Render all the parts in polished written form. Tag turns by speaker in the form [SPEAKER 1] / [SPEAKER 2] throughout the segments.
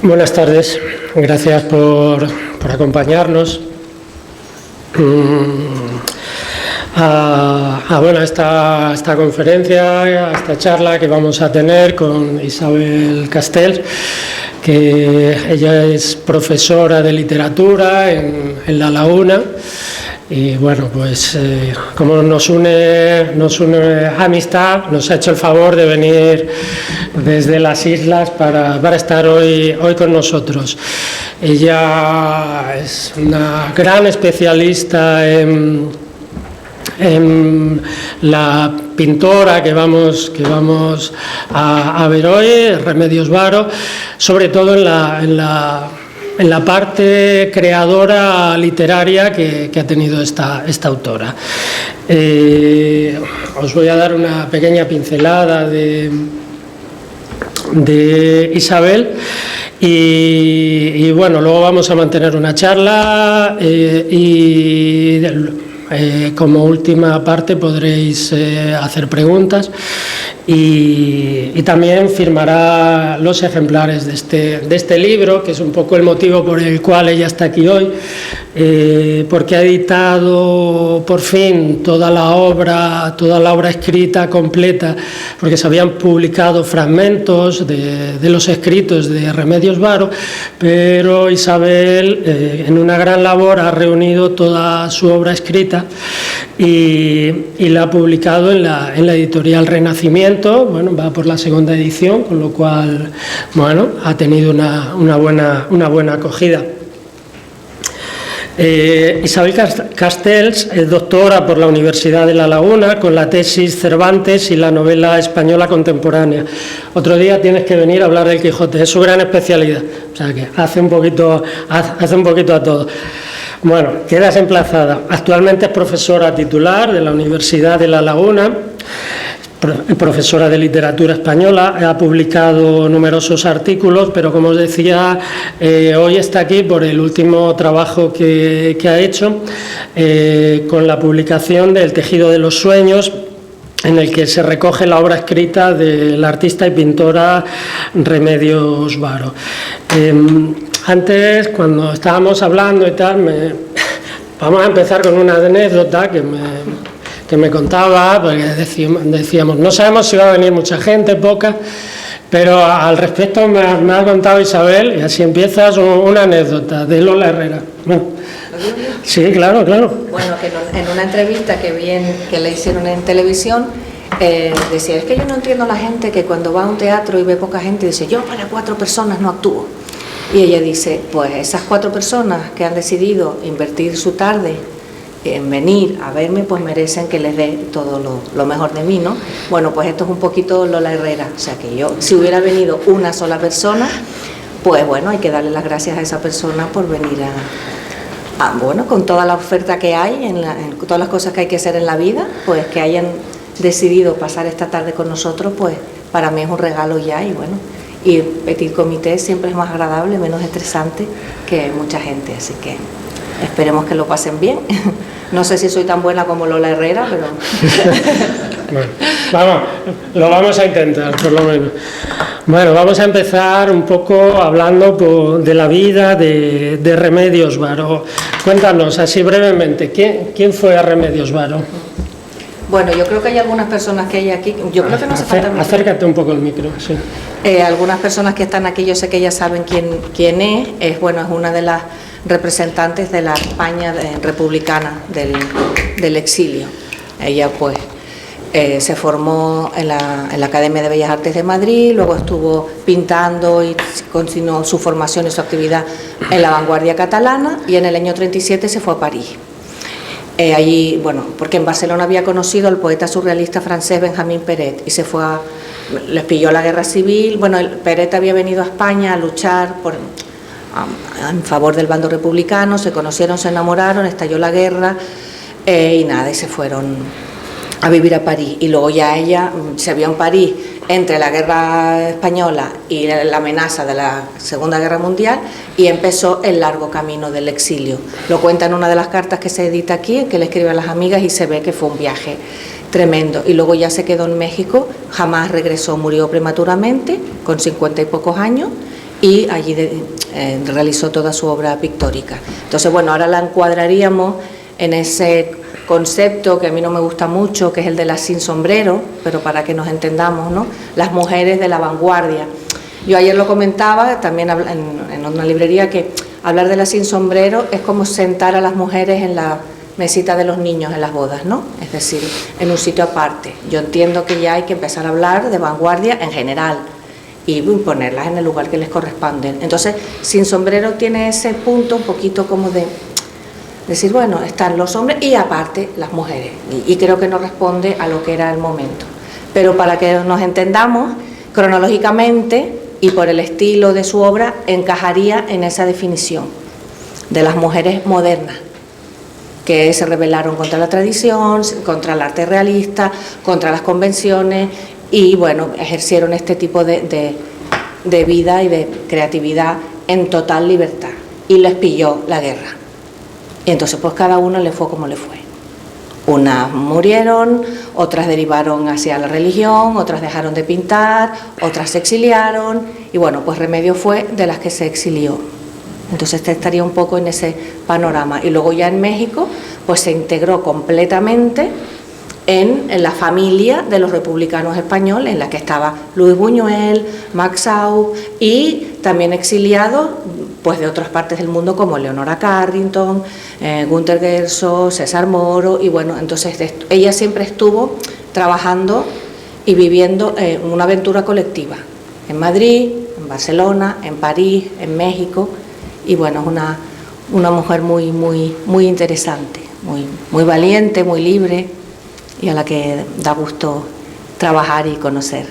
[SPEAKER 1] Buenas tardes, gracias por acompañarnos a esta conferencia, a esta charla que vamos a tener con Isabel Castells, que ella es profesora de literatura en La Laguna. Y bueno, pues como nos une amistad, nos ha hecho el favor de venir desde las islas para estar hoy con nosotros. Ella es una gran especialista en la pintora que vamos a ver hoy, Remedios Varo, sobre todo en la parte creadora literaria que ha tenido esta autora. Os voy a dar una pequeña pincelada de Isabel y bueno, luego vamos a mantener una charla como última parte podréis hacer preguntas y también firmará los ejemplares de este libro, que es un poco el motivo por el cual ella está aquí hoy, porque ha editado por fin toda la obra escrita completa, porque se habían publicado fragmentos de los escritos de Remedios Varo, pero Isabel en una gran labor ha reunido toda su obra escrita y la ha publicado en la editorial Renacimiento. Bueno, va por la segunda edición, con lo cual, bueno, ha tenido una buena acogida. Isabel Castells es doctora por la Universidad de La Laguna con la tesis Cervantes y la novela española contemporánea. Otro día tienes que venir a hablar del Quijote, es su gran especialidad, o sea que hace un poquito a todo. Bueno, quedas emplazada. Actualmente es profesora titular de la Universidad de La Laguna, profesora de literatura española, ha publicado numerosos artículos, pero como os decía, hoy está aquí por el último trabajo que ha hecho con la publicación del Tejido de los Sueños, en el que se recoge la obra escrita de la artista y pintora Remedios Varo. Antes, cuando estábamos hablando y tal, vamos a empezar con una anécdota que me contaba, porque decíamos, no sabemos si va a venir mucha gente, poca, pero al respecto me ha contado Isabel, y así empiezas una anécdota de Lola Herrera. Bueno, sí, claro.
[SPEAKER 2] Bueno, que en una entrevista que le hicieron en televisión, decía, es que yo no entiendo a la gente que cuando va a un teatro y ve poca gente, dice, yo para 4 personas no actúo. Y ella dice, pues esas 4 personas que han decidido invertir su tarde en venir a verme, pues merecen que les dé todo lo mejor de mí, ¿no? Bueno, pues esto es un poquito Lola Herrera, o sea que yo, si hubiera venido una sola persona, pues bueno, hay que darle las gracias a esa persona por venir bueno, con toda la oferta que hay, en todas las cosas que hay que hacer en la vida, pues que hayan decidido pasar esta tarde con nosotros, pues para mí es un regalo ya, y bueno, y Petit Comité siempre es más agradable, menos estresante que mucha gente, así que esperemos que lo pasen bien. No sé si soy tan buena como Lola Herrera, pero...
[SPEAKER 1] Bueno, lo vamos a intentar, por lo menos. Bueno, vamos a empezar un poco hablando de la vida de Remedios Varo. Cuéntanos, así brevemente, ¿quién fue Remedios Varo?
[SPEAKER 2] Bueno, yo creo que hay algunas personas que hay aquí, yo creo que no hace falta...
[SPEAKER 1] Acércate un poco al micro, sí.
[SPEAKER 2] Algunas personas que están aquí, yo sé que ya saben quién es. Bueno, es una de las representantes de la España republicana del exilio. Ella pues se formó en la Academia de Bellas Artes de Madrid, luego estuvo pintando y continuó su formación y su actividad en la vanguardia catalana, y en el año 37 se fue a París. Allí, bueno, porque en Barcelona había conocido al poeta surrealista francés Benjamin Peret y se fue les pilló la guerra civil. Bueno, Peret había venido a España a luchar en favor del bando republicano, se conocieron, se enamoraron, estalló la guerra y nada, y se fueron a vivir a París. Y luego ya ella se vio en París entre la guerra española y la amenaza de la Segunda Guerra Mundial, y empezó el largo camino del exilio. Lo cuenta en una de las cartas que se edita aquí, que le escribe a las amigas, y se ve que fue un viaje tremendo. Y luego ya se quedó en México, jamás regresó, murió prematuramente, con 50 y pocos años, y allí realizó toda su obra pictórica. Entonces, bueno, ahora la encuadraríamos en ese concepto que a mí no me gusta mucho, que es el de las sin sombrero, pero para que nos entendamos, ¿no? Las mujeres de la vanguardia. Yo ayer lo comentaba también en una librería, que hablar de las sin sombrero es como sentar a las mujeres en la mesita de los niños en las bodas, ¿no? Es decir, en un sitio aparte. Yo entiendo que ya hay que empezar a hablar de vanguardia en general y ponerlas en el lugar que les corresponde. Entonces, sin sombrero tiene ese punto un poquito como de decir, bueno, están los hombres y aparte las mujeres, y creo que no responde a lo que era el momento. Pero para que nos entendamos, cronológicamente y por el estilo de su obra, encajaría en esa definición de las mujeres modernas, que se rebelaron contra la tradición, contra el arte realista, contra las convenciones, y bueno, ejercieron este tipo de vida y de creatividad en total libertad, y les pilló la guerra. Y entonces pues cada uno le fue como le fue. Unas murieron, otras derivaron hacia la religión, otras dejaron de pintar, otras se exiliaron, y bueno, pues Remedios fue de las que se exilió. Entonces estaría un poco en ese panorama. Y luego ya en México pues se integró completamente en la familia de los republicanos españoles, en la que estaba Luis Buñuel, Max Sau, y también exiliados pues de otras partes del mundo como Leonora Carrington, Günter Guerso, César Moro, y bueno, entonces ella siempre estuvo trabajando y viviendo una aventura colectiva en Madrid, en Barcelona, en París, en México, y bueno, es una mujer muy interesante, muy valiente, muy libre, y a la que da gusto trabajar y conocer.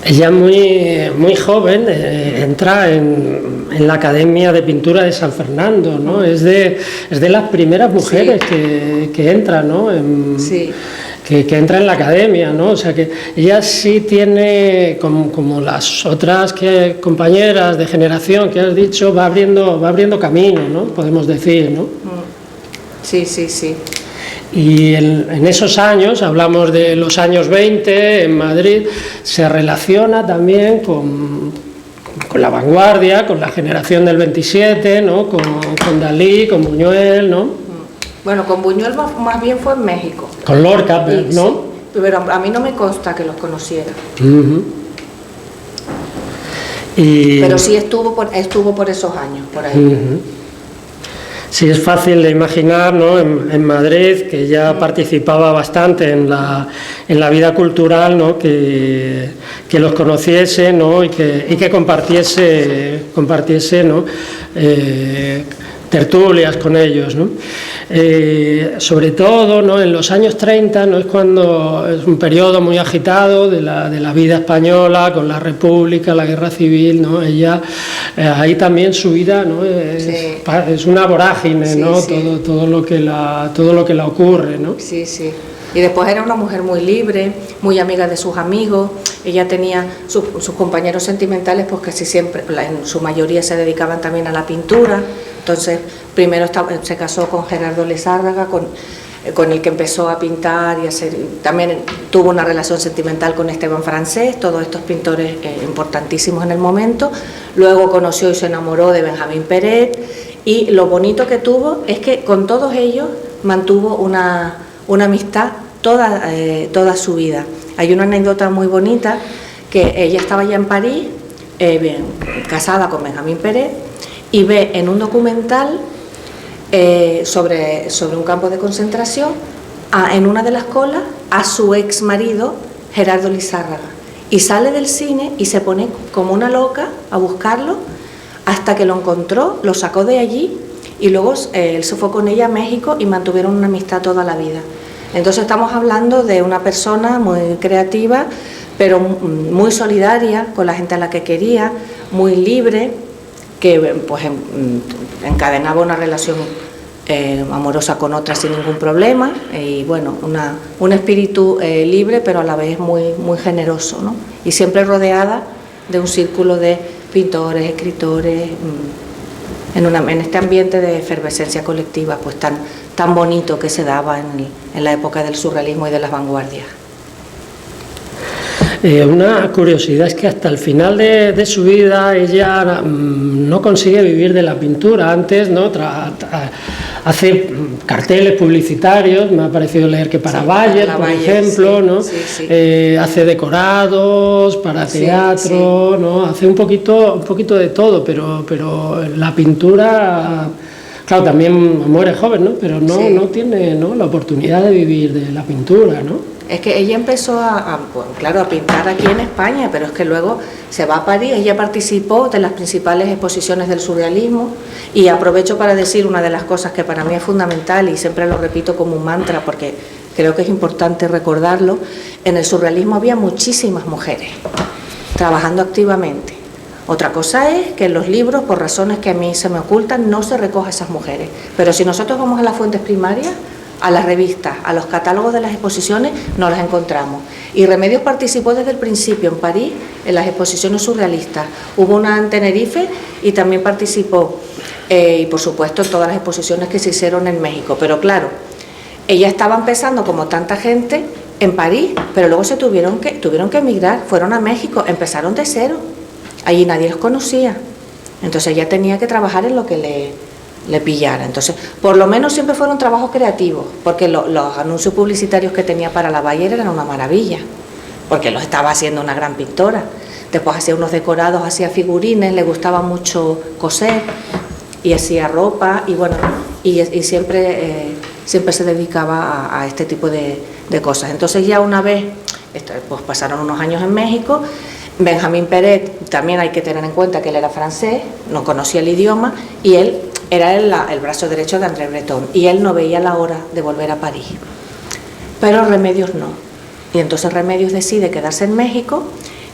[SPEAKER 1] Ella muy joven entra en la Academia de Pintura de San Fernando, ¿no? Es de las primeras mujeres que entra, ¿no?
[SPEAKER 2] Sí.
[SPEAKER 1] Que entra en la academia, ¿no? O sea que ella sí tiene, como las otras compañeras de generación que has dicho, va abriendo camino, ¿no? Podemos decir, ¿no?
[SPEAKER 2] Sí.
[SPEAKER 1] Y en esos años, hablamos de los años 20 en Madrid, se relaciona también con la vanguardia, con la generación del 27, ¿no? Con Dalí, con Buñuel, ¿no?
[SPEAKER 2] Bueno, con Buñuel más bien fue en México.
[SPEAKER 1] Con Lorca, ¿no?
[SPEAKER 2] Sí, pero a mí no me consta que los conociera.
[SPEAKER 1] Uh-huh.
[SPEAKER 2] Pero sí estuvo por esos años, por ahí.
[SPEAKER 1] Uh-huh. Sí, es fácil de imaginar, ¿no? En Madrid, que ya participaba bastante en la vida cultural, ¿no? Que los conociese, ¿no? y que compartiese, ¿no? Tertulias con ellos, ¿no? Sobre todo, ¿no? En los años 30, ¿no? Es un periodo muy agitado de la vida española, con la República, la Guerra Civil, ¿no? Ella, ahí también su vida, ¿no? Es una vorágine, ¿no? Sí. Todo lo que la ocurre, ¿no?
[SPEAKER 2] Sí. Y después era una mujer muy libre, muy amiga de sus amigos. Ella tenía sus compañeros sentimentales, pues casi siempre, en su mayoría se dedicaban también a la pintura. Entonces, primero se casó con Gerardo Lizárraga, con el que empezó a pintar y hacer. También tuvo una relación sentimental con Esteban Francés, todos estos pintores importantísimos en el momento. Luego conoció y se enamoró de Benjamín Peret, y lo bonito que tuvo es que con todos ellos mantuvo una amistad toda su vida. Hay una anécdota muy bonita, que ella estaba ya en París, casada con Benjamín Peret, y ve en un documental sobre un campo de concentración, en una de las colas, a su ex marido Gerardo Lizárraga, y sale del cine y se pone como una loca a buscarlo hasta que lo encontró, lo sacó de allí, y luego él se fue con ella a México y mantuvieron una amistad toda la vida. Entonces estamos hablando de una persona muy creativa, pero muy solidaria con la gente a la que quería, muy libre, que pues encadenaba una relación amorosa con otra sin ningún problema, y bueno, un espíritu libre, pero a la vez muy generoso, ¿no? Y siempre rodeada de un círculo de pintores, escritores, en este ambiente de efervescencia colectiva pues tan bonito que se daba en la época del surrealismo y de las vanguardias.
[SPEAKER 1] Una curiosidad es que hasta el final de su vida ella no consigue vivir de la pintura. Antes, ¿no? Hace carteles publicitarios, me ha parecido leer que para Bayer, por ejemplo, ¿no? Hace decorados para teatro, ¿no? Hace un poquito de todo, pero la pintura, claro, también muere joven, ¿no? Pero no tiene, ¿no?, la oportunidad de vivir de la pintura, ¿no?
[SPEAKER 2] Es que ella empezó a pintar aquí en España, pero es que luego se va a París. Ella participó de las principales exposiciones del surrealismo, y aprovecho para decir una de las cosas que para mí es fundamental y siempre lo repito como un mantra porque creo que es importante recordarlo. En el surrealismo había muchísimas mujeres trabajando activamente. Otra cosa es que en los libros, por razones que a mí se me ocultan, no se recoge a esas mujeres, pero si nosotros vamos a las fuentes primarias, a las revistas, a los catálogos de las exposiciones, no las encontramos. Y Remedios participó desde el principio en París en las exposiciones surrealistas. Hubo una en Tenerife y también participó, y por supuesto en todas las exposiciones que se hicieron en México. Pero claro, ella estaba empezando como tanta gente en París, pero luego se tuvieron que emigrar, fueron a México, empezaron de cero. Allí nadie los conocía. Entonces ella tenía que trabajar en lo que le pillara. Entonces, por lo menos siempre fueron trabajos creativos, porque los anuncios publicitarios que tenía para la Bayer eran una maravilla, porque los estaba haciendo una gran pintora. Después hacía unos decorados, hacía figurines, le gustaba mucho coser y hacía ropa, y bueno, y siempre se dedicaba a este tipo de cosas. Entonces ya una vez, pues pasaron unos años en México. Benjamín Peret, también hay que tener en cuenta que él era francés, no conocía el idioma, y él era el brazo derecho de André Breton, y él no veía la hora de volver a París. Pero Remedios no. Y entonces Remedios decide quedarse en México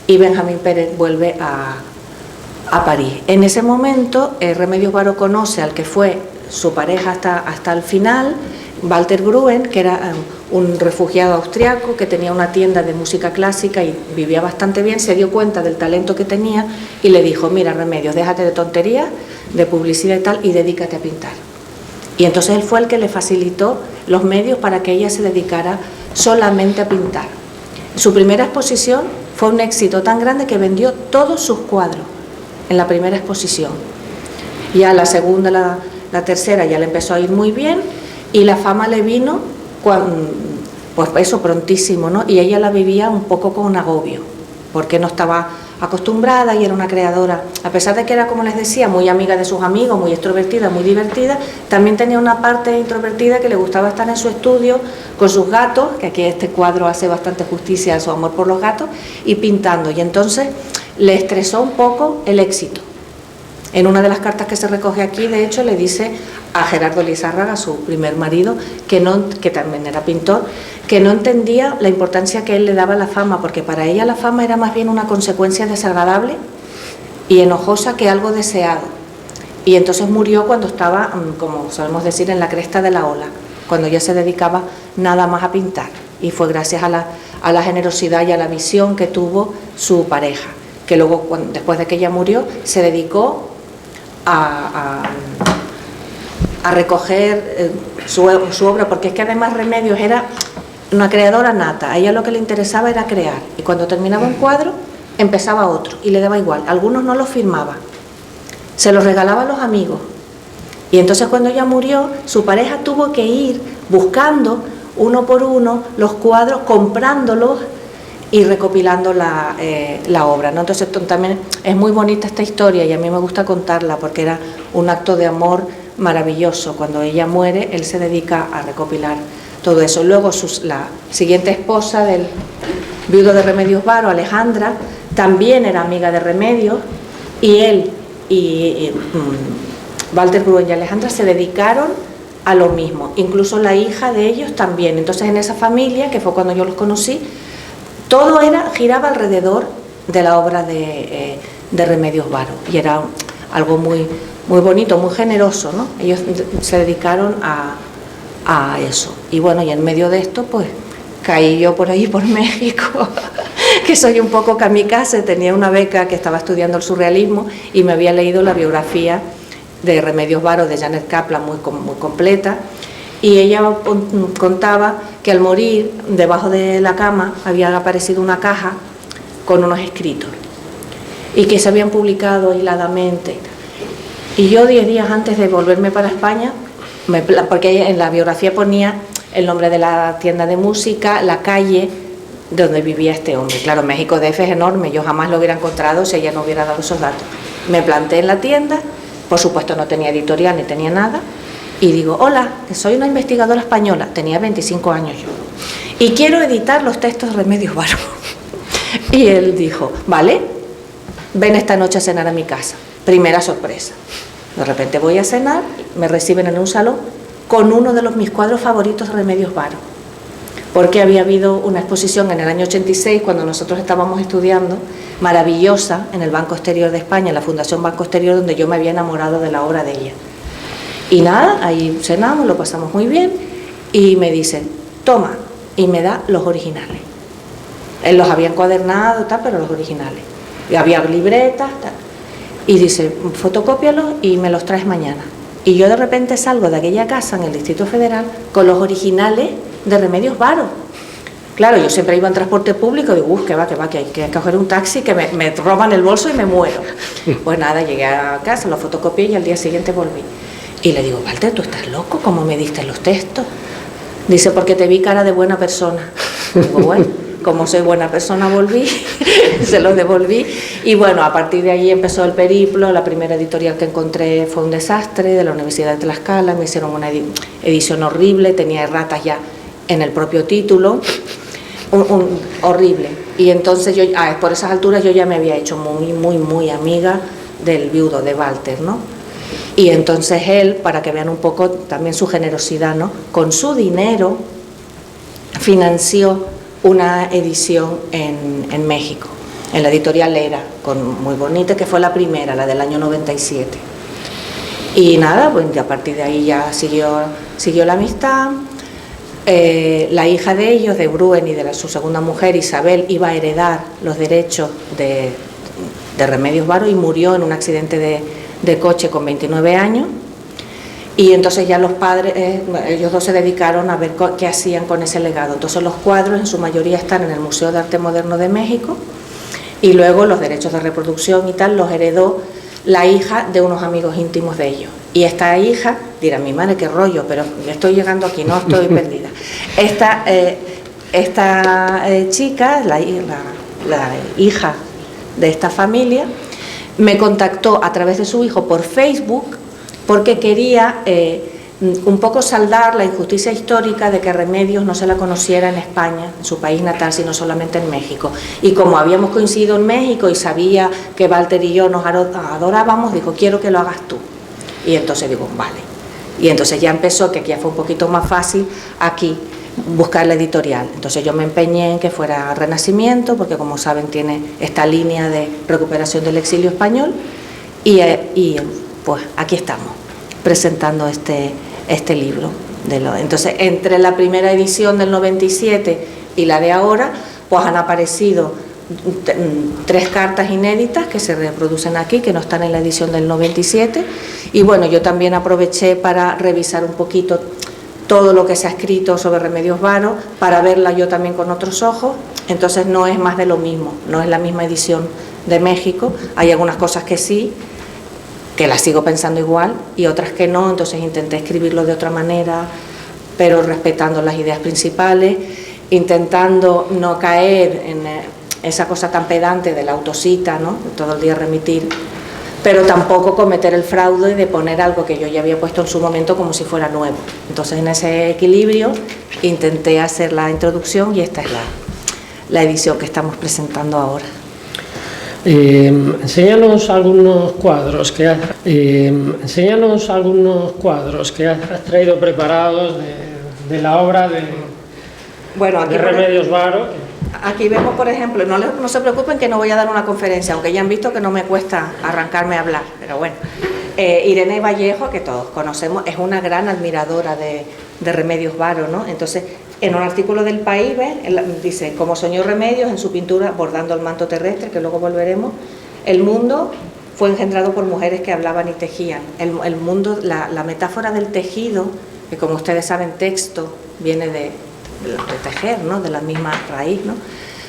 [SPEAKER 2] y Benjamín Peret vuelve a París. En ese momento, Remedios Varo conoce al que fue su pareja hasta el final, Walter Gruen, que era un refugiado austriaco que tenía una tienda de música clásica y vivía bastante bien. Se dio cuenta del talento que tenía y le dijo: mira, Remedios, déjate de tonterías, de publicidad y tal, y dedícate a pintar. Y entonces él fue el que le facilitó los medios para que ella se dedicara solamente a pintar. Su primera exposición fue un éxito tan grande que vendió todos sus cuadros en la primera exposición. Ya la segunda, la tercera ya le empezó a ir muy bien, y la fama le vino pues eso, prontísimo, ¿no? Y ella la vivía un poco con un agobio, porque no estaba acostumbrada y era una creadora, a pesar de que era, como les decía, muy amiga de sus amigos, muy extrovertida, muy divertida, también tenía una parte introvertida que le gustaba estar en su estudio con sus gatos, que aquí este cuadro hace bastante justicia a su amor por los gatos, y pintando. Y entonces le estresó un poco el éxito. En una de las cartas que se recoge aquí, de hecho, le dice a Gerardo Lizárraga, su primer marido, que también era pintor, que no entendía la importancia que él le daba a la fama, porque para ella la fama era más bien una consecuencia desagradable y enojosa que algo deseado. Y entonces murió cuando estaba, como solemos decir, en la cresta de la ola, cuando ya se dedicaba nada más a pintar. Y fue gracias a la generosidad y a la visión que tuvo su pareja, que luego, después de que ella murió, se dedicó a recoger su obra, porque es que además Remedios era una creadora nata. A ella lo que le interesaba era crear, y cuando terminaba un cuadro empezaba otro y le daba igual. Algunos no los firmaba, se los regalaba a los amigos, y entonces cuando ella murió, su pareja tuvo que ir buscando uno por uno los cuadros, comprándolos y recopilando la obra, ¿no? Entonces también es muy bonita esta historia, y a mí me gusta contarla porque era un acto de amor maravilloso. Cuando ella muere, él se dedica a recopilar todo eso. Luego la siguiente esposa del viudo de Remedios Varo, Alejandra, también era amiga de Remedios, y él y Walter Gruen y Alejandra se dedicaron a lo mismo, incluso la hija de ellos también. Entonces en esa familia, que fue cuando yo los conocí, todo giraba alrededor de la obra de Remedios Varo, y era algo muy, muy bonito, muy generoso, ¿no? Ellos se dedicaron a eso. Y bueno, y en medio de esto, pues caí yo por ahí, por México, que soy un poco kamikaze. Tenía una beca que estaba estudiando el surrealismo y me había leído la biografía de Remedios Varo de Janet Kaplan, muy completa. Y ella contaba que al morir, debajo de la cama había aparecido una caja con unos escritos y que se habían publicado aisladamente. Y yo 10 días antes de volverme para España, porque en la biografía ponía el nombre de la tienda de música, la calle donde vivía este hombre. Claro, México DF es enorme, yo jamás lo hubiera encontrado si ella no hubiera dado esos datos. Me planté en la tienda, por supuesto no tenía editorial ni tenía nada, y digo, hola, que soy una investigadora española, tenía 25 años yo, y quiero editar los textos de Remedios Varo. Y él dijo, vale, ven esta noche a cenar a mi casa. Primera sorpresa. De repente voy a cenar, me reciben en un salón con uno de mis cuadros favoritos de Remedios Varo, porque había habido una exposición en el año 86, cuando nosotros estábamos estudiando, maravillosa, en el Banco Exterior de España, en la Fundación Banco Exterior, donde yo me había enamorado de la obra de ella. Y nada, ahí cenamos, lo pasamos muy bien, y me dicen, toma, y me da los originales. Él los había encuadernado, tal, pero los originales. Y había libretas, tal. Y dice, fotocópialos y me los traes mañana. Y yo de repente salgo de aquella casa en el Distrito Federal con los originales de Remedios Varo. Claro, yo siempre iba en transporte público, digo, que hay que coger un taxi, que me roban el bolso y me muero. Pues nada, llegué a casa, lo fotocopié y al día siguiente volví. Y le digo, Walter, ¿tú estás loco? ¿Cómo me diste los textos? Dice, porque te vi cara de buena persona. Digo, bueno, como soy buena persona volví, se los devolví. Y bueno, a partir de ahí empezó el periplo. La primera editorial que encontré fue un desastre, de la Universidad de Tlaxcala. Me hicieron una edición horrible, tenía erratas ya en el propio título, horrible. Y entonces yo, por esas alturas yo ya me había hecho muy amiga del viudo de Walter, ¿no? Y entonces él, para que vean un poco también su generosidad, ¿no?, con su dinero financió una edición en México, en la editorial Era, muy bonita, que fue la primera, la del año 97. Y nada, pues a partir de ahí ya siguió la amistad. La hija de ellos, de Bruen, y de su segunda mujer, Isabel, iba a heredar los derechos de Remedios Varo y murió en un accidente de coche con 29 años. Y entonces ya los padres, ellos dos se dedicaron a ver qué hacían con ese legado. Entonces los cuadros en su mayoría están en el Museo de Arte Moderno de México, y luego los derechos de reproducción y tal los heredó la hija de unos amigos íntimos de ellos. Y esta hija, dirá mi madre, qué rollo, pero estoy llegando aquí, no estoy perdida. Esta chica, la hija de esta familia, me contactó a través de su hijo por Facebook, porque quería un poco saldar la injusticia histórica de que Remedios no se la conociera en España, en su país natal, sino solamente en México. Y como habíamos coincidido en México y sabía que Walter y yo nos adorábamos, dijo, quiero que lo hagas tú. Y entonces digo, vale. Y entonces ya empezó, que aquí ya fue un poquito más fácil, aquí buscar la editorial. Entonces yo me empeñé en que fuera Renacimiento, porque como saben tiene esta línea de recuperación del exilio español, y pues aquí estamos presentando este libro. Entonces, entre la primera edición del 97 y la de ahora, pues han aparecido 3 cartas inéditas que se reproducen aquí, que no están en la edición del 97, y bueno, yo también aproveché para revisar un poquito todo lo que se ha escrito sobre Remedios Varo, para verla yo también con otros ojos. Entonces no es más de lo mismo, no es la misma edición de México, hay algunas cosas que sí, que las sigo pensando igual, y otras que no, entonces intenté escribirlo de otra manera, pero respetando las ideas principales, intentando no caer en esa cosa tan pedante de la autocita, ¿no?, de todo el día remitir, pero tampoco cometer el fraude de poner algo que yo ya había puesto en su momento como si fuera nuevo. Entonces en ese equilibrio intenté hacer la introducción, y esta es la edición que estamos presentando ahora.
[SPEAKER 1] Enséñanos algunos cuadros que has traído preparados de la obra de Remedios Varo.
[SPEAKER 2] Aquí vemos, por ejemplo, no se preocupen que no voy a dar una conferencia, aunque ya han visto que no me cuesta arrancarme a hablar, pero bueno. Irene Vallejo, que todos conocemos, es una gran admiradora de Remedios Varo, ¿no? Entonces, en un artículo del País, ¿ves?, dice, como soñó Remedios en su pintura Bordando el manto terrestre, que luego volveremos, el mundo fue engendrado por mujeres que hablaban y tejían. El mundo, la metáfora del tejido, que como ustedes saben, texto viene de tejer, ¿no?, de la misma raíz, ¿no?,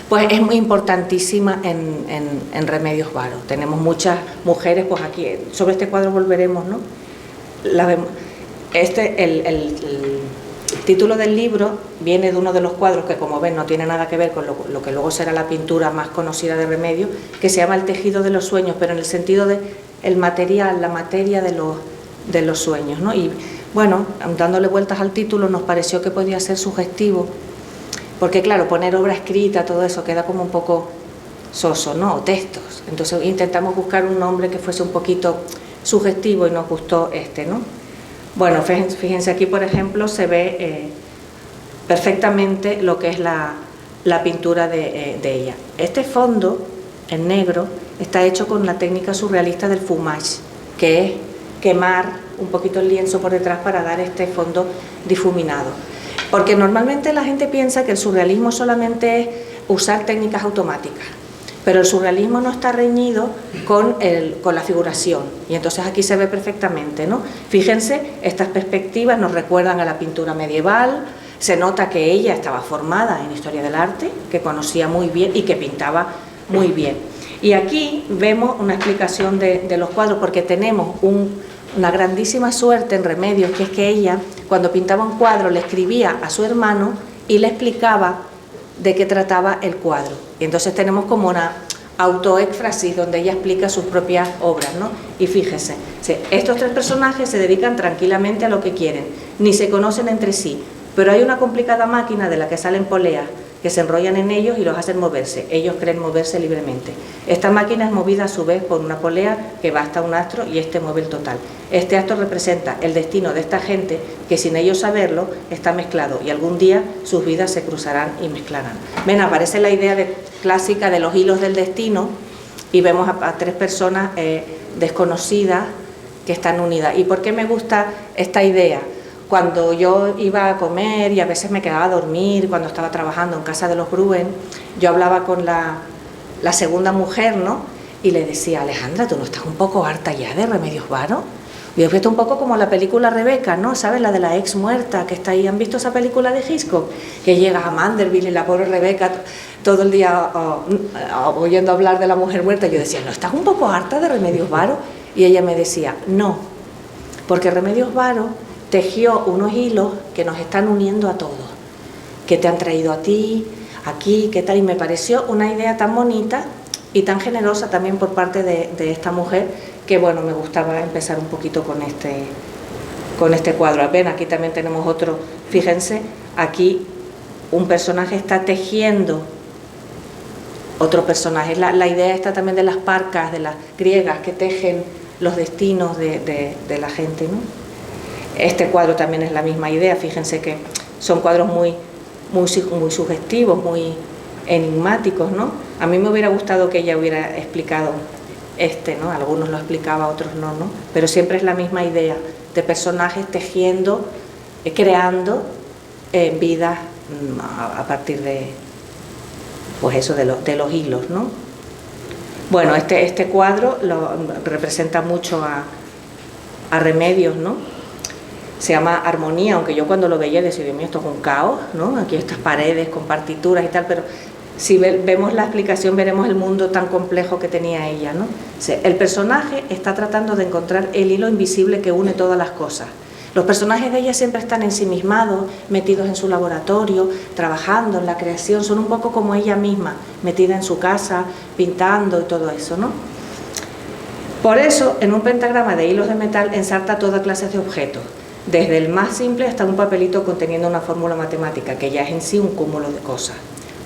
[SPEAKER 2] Pues es muy importantísima en Remedios Varo. Tenemos muchas mujeres, pues aquí, sobre este cuadro volveremos, ¿no? La vemos. El título del libro viene de uno de los cuadros que, como ven, no tiene nada que ver con lo que luego será la pintura más conocida de Remedios, que se llama El tejido de los sueños, pero en el sentido de el material, la materia de los sueños, ¿no? Y bueno, dándole vueltas al título, nos pareció que podía ser sugestivo, porque claro, poner obra escrita, todo eso queda como un poco soso, ¿no? O textos. Entonces intentamos buscar un nombre que fuese un poquito sugestivo y nos gustó este, ¿no? Bueno, fíjense aquí, por ejemplo, se ve perfectamente lo que es la pintura de ella. Este fondo, en negro, está hecho con la técnica surrealista del fumage, que es quemar un poquito el lienzo por detrás para dar este fondo difuminado. Porque normalmente la gente piensa que el surrealismo solamente es usar técnicas automáticas, pero el surrealismo no está reñido con la figuración, y entonces aquí se ve perfectamente, ¿no? Fíjense, estas perspectivas nos recuerdan a la pintura medieval, se nota que ella estaba formada en historia del arte, que conocía muy bien y que pintaba muy bien. Y aquí vemos una explicación de los cuadros, porque tenemos una grandísima suerte en Remedios, que es que ella, cuando pintaba un cuadro, le escribía a su hermano y le explicaba de qué trataba el cuadro. Y entonces tenemos como una autoéfrasis donde ella explica sus propias obras, ¿no? Y fíjese, estos tres personajes se dedican tranquilamente a lo que quieren, ni se conocen entre sí, pero hay una complicada máquina de la que salen poleas que se enrollan en ellos y los hacen moverse. Ellos creen moverse libremente. Esta máquina es movida a su vez por una polea que va hasta un astro y este mueve el total. Este astro representa el destino de esta gente que, sin ellos saberlo, está mezclado, y algún día sus vidas se cruzarán y mezclarán. Ven, aparece la idea clásica de los hilos del destino, y vemos a tres personas desconocidas que están unidas. ¿Y por qué me gusta esta idea? Cuando yo iba a comer y a veces me quedaba a dormir, cuando estaba trabajando en casa de los Gruen, yo hablaba con la segunda mujer, ¿no? Y le decía: Alejandra, ¿tú no estás un poco harta ya de Remedios Varo? Y he visto un poco como la película Rebeca, ¿no? ¿Sabes? La de la ex muerta que está ahí. ¿Han visto esa película de Hitchcock? Que llega a Manderville y la pobre Rebeca todo el día oyendo hablar de la mujer muerta. Yo decía: ¿no estás un poco harta de Remedios Varo? Y ella me decía: no, porque Remedios Varo tejió unos hilos que nos están uniendo a todos, que te han traído a ti, aquí, qué tal. Y me pareció una idea tan bonita y tan generosa también por parte de esta mujer, que bueno, me gustaba empezar un poquito con este cuadro. Ven, aquí también tenemos otro. Fíjense, aquí un personaje está tejiendo otro personaje. La idea está también de las parcas, de las griegas que tejen los destinos de la gente, ¿no? Este cuadro también es la misma idea. Fíjense que son cuadros muy sugestivos, muy enigmáticos, ¿no? A mí me hubiera gustado que ella hubiera explicado ¿no? Algunos lo explicaba, otros no, ¿no? Pero siempre es la misma idea de personajes tejiendo, creando vidas a partir de, pues eso, de los hilos, ¿no? Bueno, este cuadro representa mucho a Remedios, ¿no? Se llama Armonía, aunque yo cuando lo veía decía: Dios mío, esto es un caos, ¿no? Aquí estas paredes con partituras y tal, pero si vemos la explicación veremos el mundo tan complejo que tenía ella, ¿no? El personaje está tratando de encontrar el hilo invisible que une todas las cosas. Los personajes de ella siempre están ensimismados, metidos en su laboratorio, trabajando en la creación, son un poco como ella misma, metida en su casa, pintando y todo eso, ¿no? Por eso, en un pentagrama de hilos de metal ensarta toda clase de objetos, desde el más simple hasta un papelito conteniendo una fórmula matemática, que ya es en sí un cúmulo de cosas.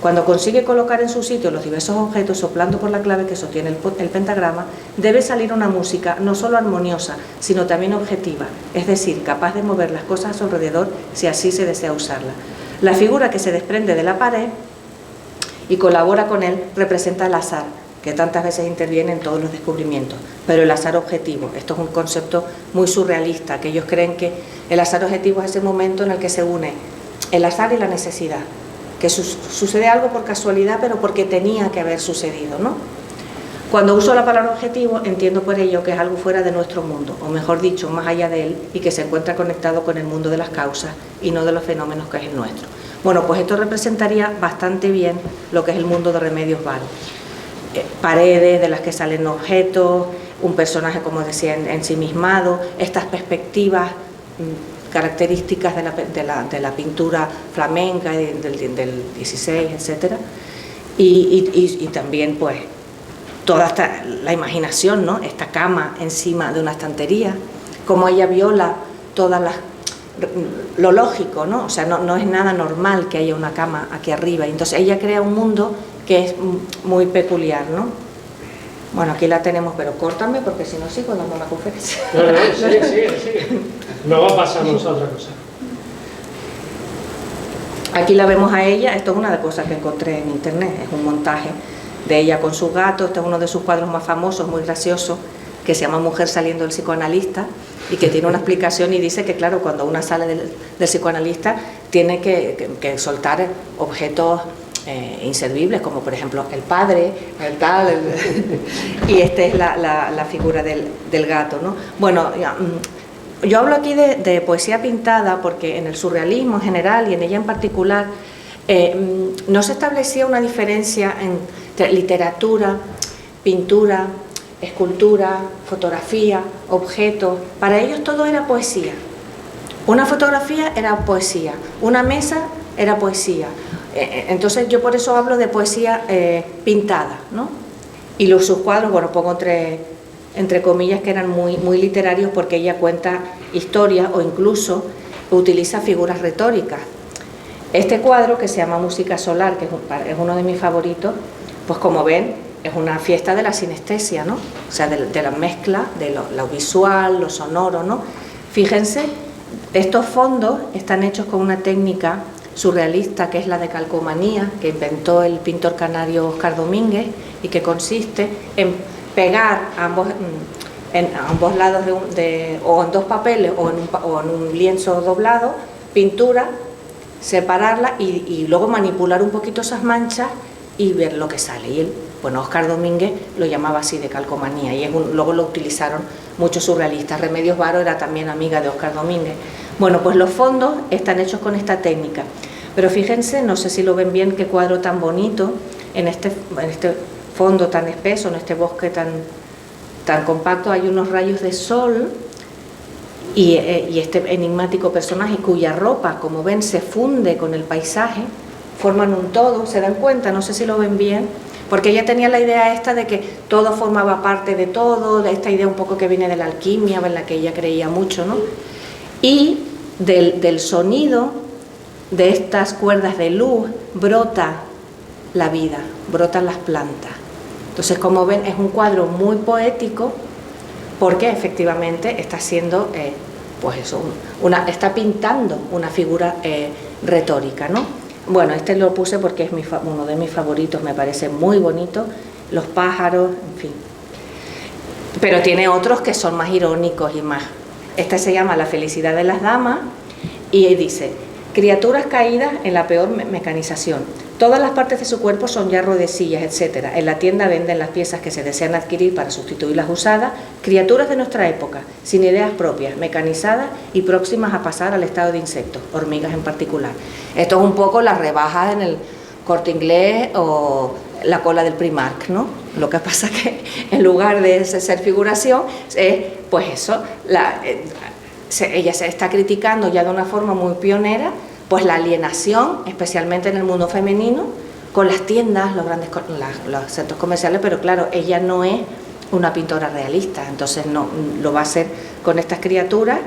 [SPEAKER 2] Cuando consigue colocar en su sitio los diversos objetos, soplando por la clave que sostiene el pentagrama, debe salir una música no solo armoniosa, sino también objetiva, es decir, capaz de mover las cosas a su alrededor si así se desea usarla. La figura que se desprende de la pared y colabora con él representa el azar, que tantas veces interviene en todos los descubrimientos, pero el azar objetivo. Esto es un concepto muy surrealista, que ellos creen que el azar objetivo es ese momento en el que se une el azar y la necesidad, que sucede algo por casualidad, pero porque tenía que haber sucedido, ¿no? Cuando uso la palabra objetivo, entiendo por ello que es algo fuera de nuestro mundo, o mejor dicho, más allá de él, y que se encuentra conectado con el mundo de las causas y no de los fenómenos que es el nuestro. Bueno, pues esto representaría bastante bien lo que es el mundo de Remedios Varo. Paredes de las que salen objetos, un personaje, como decía, ensimismado, estas perspectivas características de la pintura flamenca del 16, etcétera, y también pues toda la imaginación, ¿no? Esta cama encima de una estantería, como ella viola lo lógico, ¿no? O sea, no es nada normal que haya una cama aquí arriba, entonces ella crea un mundo que es muy peculiar, ¿no? Bueno, aquí la tenemos, pero córtame porque si no sigo dando la conferencia.
[SPEAKER 1] No, sigue. Luego pasamos a otra cosa.
[SPEAKER 2] Aquí la vemos a ella, esto es una de las cosas que encontré en internet, es un montaje de ella con su gato, este es uno de sus cuadros más famosos, muy gracioso, que se llama Mujer saliendo del psicoanalista, y que tiene una explicación y dice que claro, cuando una sale del psicoanalista tiene que soltar objetos inservibles, como por ejemplo el padre, el tal, y esta es la figura del gato, ¿no? Bueno, yo hablo aquí de poesía pintada porque en el surrealismo en general y en ella en particular no se establecía una diferencia entre literatura, pintura, escultura, fotografía, objetos. Para ellos todo era poesía. Una fotografía era poesía, una mesa era poesía. Entonces yo por eso hablo de poesía pintada, ¿no? Y sus cuadros, bueno, pongo entre comillas que eran muy literarios porque ella cuenta historias o incluso utiliza figuras retóricas. Este cuadro que se llama Música Solar, que es uno de mis favoritos, pues como ven es una fiesta de la sinestesia, ¿no? O sea, de la mezcla de lo visual, lo sonoro, ¿no? Fíjense, estos fondos están hechos con una técnica surrealista que es la de calcomanía, que inventó el pintor canario Óscar Domínguez y que consiste en pegar en ambos lados o en dos papeles o en un lienzo doblado, pintura, separarla y luego manipular un poquito esas manchas y ver lo que sale. Y bueno, Óscar Domínguez lo llamaba así, de calcomanía, y luego lo utilizaron muchos surrealistas. Remedios Varo era también amiga de Óscar Domínguez. Bueno, pues los fondos están hechos con esta técnica, pero fíjense, no sé si lo ven bien, qué cuadro tan bonito, en este fondo tan espeso, en este bosque tan compacto, hay unos rayos de sol y este enigmático personaje cuya ropa, como ven, se funde con el paisaje, forman un todo. ¿Se dan cuenta? No sé si lo ven bien, porque ella tenía la idea esta de que todo formaba parte de todo, de esta idea un poco que viene de la alquimia, en la que ella creía mucho, ¿no? Y del sonido de estas cuerdas de luz brota la vida, brotan las plantas. Entonces, como ven, es un cuadro muy poético porque efectivamente está haciendo, pues eso, está pintando una figura retórica, ¿no? Bueno, este lo puse porque es uno de mis favoritos, me parece muy bonito, los pájaros, en fin. Pero tiene otros que son más irónicos y más. Este se llama La felicidad de las damas y dice: criaturas caídas en la peor mecanización. Todas las partes de su cuerpo son ya rodecillas, etc. En la tienda venden las piezas que se desean adquirir para sustituir las usadas. Criaturas de nuestra época, sin ideas propias, mecanizadas y próximas a pasar al estado de insectos, hormigas en particular. Esto es un poco las rebajas en el Corte Inglés o la cola del Primark, ¿no? Lo que pasa que en lugar de ser figuración, pues eso, ella se está criticando ya de una forma muy pionera, pues la alienación, especialmente en el mundo femenino, con las tiendas, los centros comerciales, pero claro, ella no es una pintora realista, entonces no lo va a hacer con estas criaturas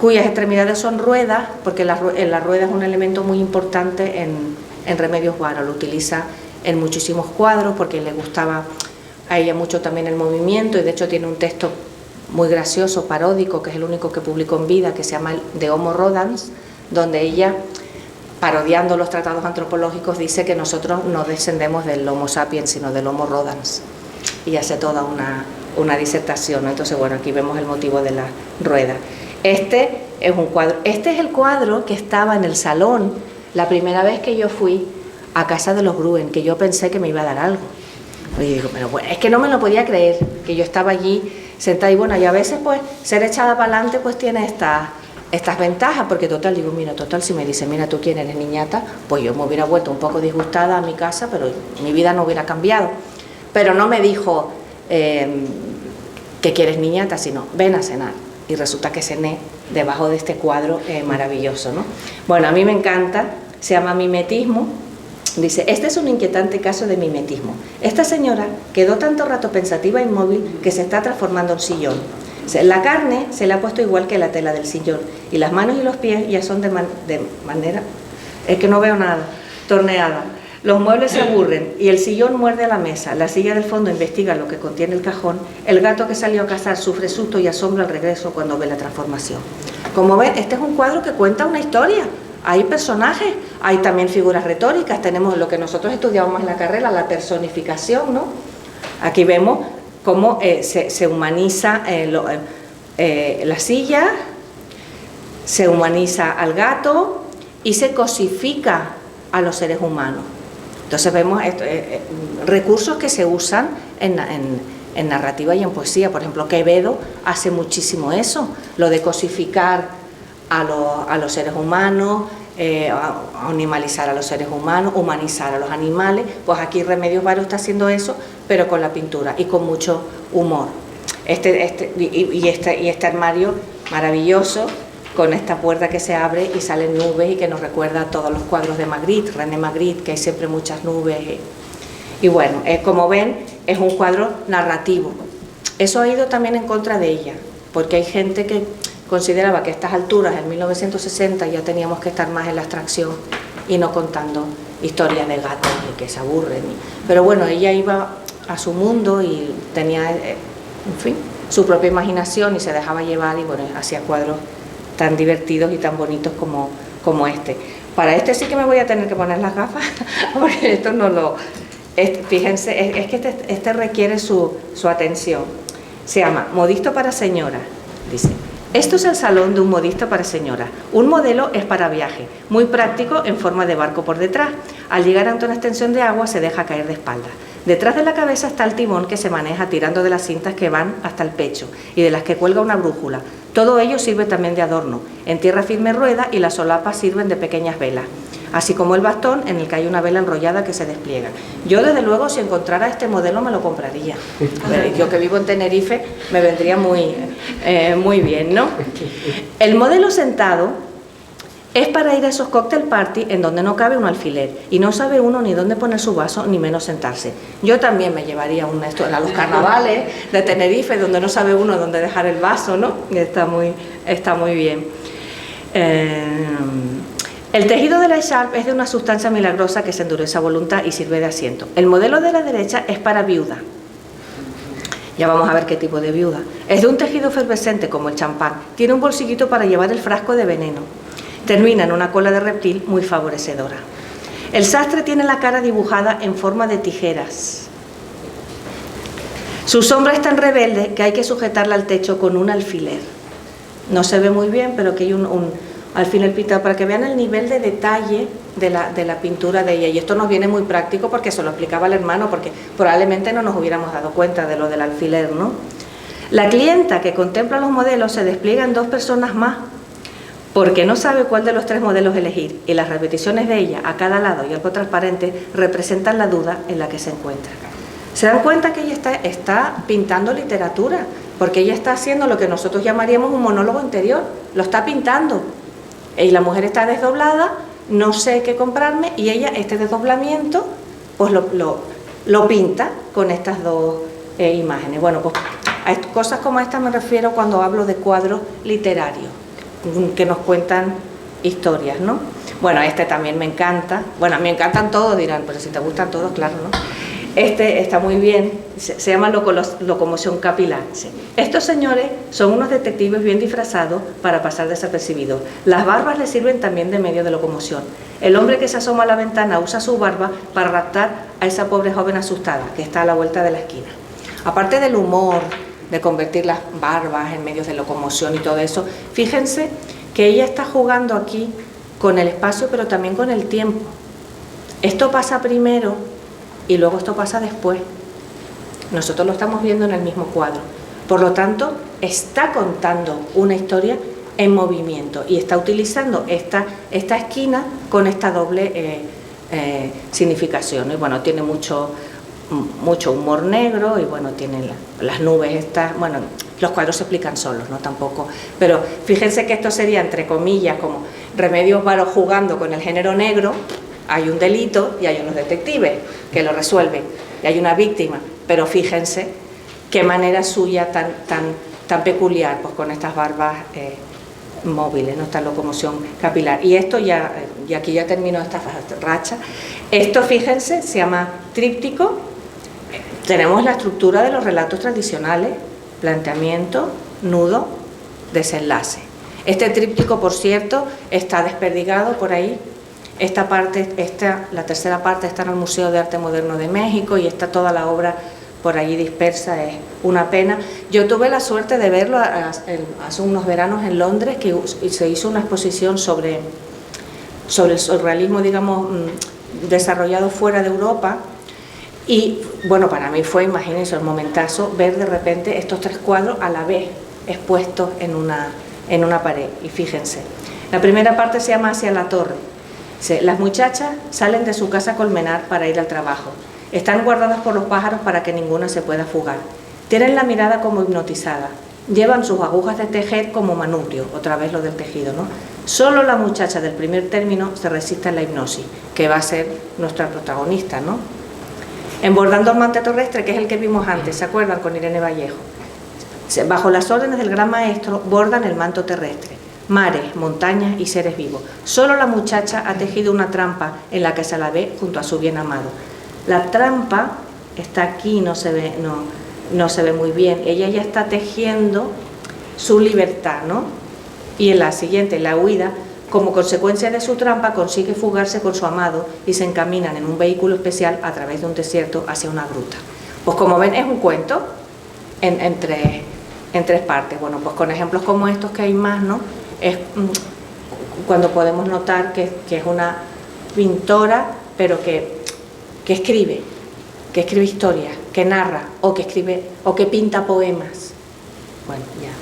[SPEAKER 2] cuyas extremidades son ruedas, porque la rueda es un elemento muy importante en Remedios Varo, lo utiliza en muchísimos cuadros porque le gustaba a ella mucho también el movimiento, y de hecho tiene un texto muy gracioso, paródico, que es el único que publicó en vida, que se llama De Homo Rodans, donde ella, parodiando los tratados antropológicos, dice que nosotros no descendemos del Homo sapiens, sino del Homo Rodans, y hace toda una disertación, ¿no? Entonces, bueno, aquí vemos el motivo de la rueda. Este es un cuadro, este es el cuadro que estaba en el salón la primera vez que yo fui a casa de los Gruen, que yo pensé que me iba a dar algo. Y digo, pero bueno, es que no me lo podía creer, que yo estaba allí sentada, y bueno, y a veces pues ser echada para adelante pues tiene estas ventajas, porque total, digo, mira, total, si me dice, mira, ¿tú quién eres, niñata? Pues yo me hubiera vuelto un poco disgustada a mi casa, pero mi vida no hubiera cambiado. Pero no me dijo que quieres, niñata, sino ven a cenar. Y resulta que cené debajo de este cuadro maravilloso, ¿no? Bueno, a mí me encanta, se llama Mimetismo. Dice, este es un inquietante caso de mimetismo. Esta señora quedó tanto rato pensativa e inmóvil que se está transformando en sillón. La carne se le ha puesto igual que la tela del sillón y las manos y los pies ya son de manera, es que no veo nada, torneada. Los muebles se aburren y el sillón muerde a la mesa, la silla del fondo investiga lo que contiene el cajón, el gato que salió a cazar sufre susto y asombro al regreso cuando ve la transformación. Como ven, este es un cuadro que cuenta una historia. Hay personajes, hay también figuras retóricas, tenemos lo que nosotros estudiábamos en la carrera, la personificación, ¿no? Aquí vemos cómo se humaniza la silla, se humaniza al gato y se cosifica a los seres humanos. Entonces vemos recursos que se usan en narrativa y en poesía. Por ejemplo, Quevedo hace muchísimo eso, lo de cosificar a los seres humanos, animalizar a los seres humanos, humanizar a los animales. Pues aquí Remedios Varo está haciendo eso, pero con la pintura y con mucho humor. Este armario maravilloso, con esta puerta que se abre y salen nubes y que nos recuerda a todos los cuadros de Magritte, René Magritte, que hay siempre muchas nubes. Y bueno, como ven, es un cuadro narrativo. Eso ha ido también en contra de ella, porque hay gente que consideraba que a estas alturas, en 1960, ya teníamos que estar más en la abstracción y no contando historias de gatos y que se aburren. Pero bueno, ella iba a su mundo y tenía, en fin, su propia imaginación y se dejaba llevar y bueno, hacía cuadros tan divertidos y tan bonitos como este. Para este sí que me voy a tener que poner las gafas, porque esto no lo... fíjense, es que este requiere su atención. Se llama Modisto para señora, dice. Esto es el salón de un modisto para señora. Un modelo es para viaje, muy práctico en forma de barco por detrás. Al llegar ante una extensión de agua se deja caer de espaldas. Detrás de la cabeza está el timón que se maneja tirando de las cintas que van hasta el pecho y de las que cuelga una brújula. Todo ello sirve también de adorno. En tierra firme rueda y las solapas sirven de pequeñas velas, así como el bastón en el que hay una vela enrollada que se despliega. Yo desde luego si encontrara este modelo me lo compraría. Yo que vivo en Tenerife me vendría muy bien, ¿no? El modelo sentado es para ir a esos cocktail party en donde no cabe un alfiler y no sabe uno ni dónde poner su vaso ni menos sentarse. Yo también me llevaría a los carnavales de Tenerife donde no sabe uno dónde dejar el vaso, ¿no? Está muy bien. El tejido de la echarpe es de una sustancia milagrosa que se endurece a voluntad y sirve de asiento. El modelo de la derecha es para viuda. Ya vamos a ver qué tipo de viuda. Es de un tejido efervescente como el champán. Tiene un bolsillito para llevar el frasco de veneno. Termina en una cola de reptil muy favorecedora. El sastre tiene la cara dibujada en forma de tijeras. Su sombra es tan rebelde que hay que sujetarla al techo con un alfiler. No se ve muy bien, pero que hay un alfiler pintado para que vean el nivel de detalle de la pintura de ella. Y esto nos viene muy práctico porque se lo explicaba el hermano, porque probablemente no nos hubiéramos dado cuenta de lo del alfiler, ¿no? La clienta que contempla los modelos se despliega en 2 personas más, porque no sabe cuál de los 3 modelos elegir, y las repeticiones de ella a cada lado y algo transparente representan la duda en la que se encuentra. Se dan cuenta que ella está pintando literatura, porque ella está haciendo lo que nosotros llamaríamos un monólogo interior, lo está pintando. Y la mujer está desdoblada, no sé qué comprarme, y ella este desdoblamiento pues lo pinta con estas 2 imágenes. Bueno, pues a cosas como estas me refiero cuando hablo de cuadros literarios, que nos cuentan historias, ¿no? Bueno, este también me encanta. Bueno, me encantan todos, dirán, pero si te gustan todos, claro, ¿no? Este está muy bien, se llama locomoción capilar. Sí. Estos señores son unos detectives bien disfrazados para pasar desapercibidos. Las barbas les sirven también de medio de locomoción. El hombre que se asoma a la ventana usa su barba para raptar a esa pobre joven asustada que está a la vuelta de la esquina. Aparte del humor, de convertir las barbas en medios de locomoción y todo eso, fíjense que ella está jugando aquí con el espacio pero también con el tiempo. Esto pasa primero y luego esto pasa después. Nosotros lo estamos viendo en el mismo cuadro. Por lo tanto, está contando una historia en movimiento y está utilizando esta esquina con esta doble significación. Y bueno, tiene mucho humor negro y bueno, tiene las nubes estas, bueno, los cuadros se explican solos, ¿no? Tampoco, pero fíjense que esto sería, entre comillas, como Remedios Varo jugando con el género negro. Hay un delito y hay unos detectives que lo resuelven y hay una víctima, pero fíjense qué manera suya tan peculiar, pues con estas barbas móviles, ¿no? Esta locomoción capilar. Y esto ya, y aquí ya termino esta racha, esto fíjense, se llama tríptico. Tenemos la estructura de los relatos tradicionales: planteamiento, nudo, desenlace. Este tríptico, por cierto, está desperdigado por ahí. Esta parte, la tercera parte está en el Museo de Arte Moderno de México y está toda la obra por allí dispersa. Es una pena. Yo tuve la suerte de verlo hace unos veranos en Londres, que se hizo una exposición sobre el surrealismo, digamos, desarrollado fuera de Europa. Y bueno, para mí fue, imagínense, un momentazo ver de repente estos 3 cuadros a la vez expuestos en una pared. Y fíjense, la primera parte se llama Hacia la torre. Las muchachas salen de su casa colmenar para ir al trabajo. Están guardadas por los pájaros para que ninguna se pueda fugar. Tienen la mirada como hipnotizada. Llevan sus agujas de tejer como manubrio, otra vez lo del tejido, ¿no? Solo la muchacha del primer término se resiste a la hipnosis, que va a ser nuestra protagonista, ¿no? Embordando el manto terrestre, que es el que vimos antes, ¿se acuerdan? Con Irene Vallejo. Bajo las órdenes del gran maestro, bordan el manto terrestre. Mares, montañas y seres vivos. Solo la muchacha ha tejido una trampa en la que se la ve junto a su bien amado. La trampa está aquí, no se ve muy bien. Ella ya está tejiendo su libertad, ¿no? Y en la siguiente, la huida, como consecuencia de su trampa, consigue fugarse con su amado y se encaminan en un vehículo especial a través de un desierto hacia una gruta. Pues como ven, es un cuento en 3 partes. Bueno, pues con ejemplos como estos que hay más, ¿no? Es cuando podemos notar que es una pintora, pero que escribe historias, que narra, o que pinta poemas. Bueno, ya.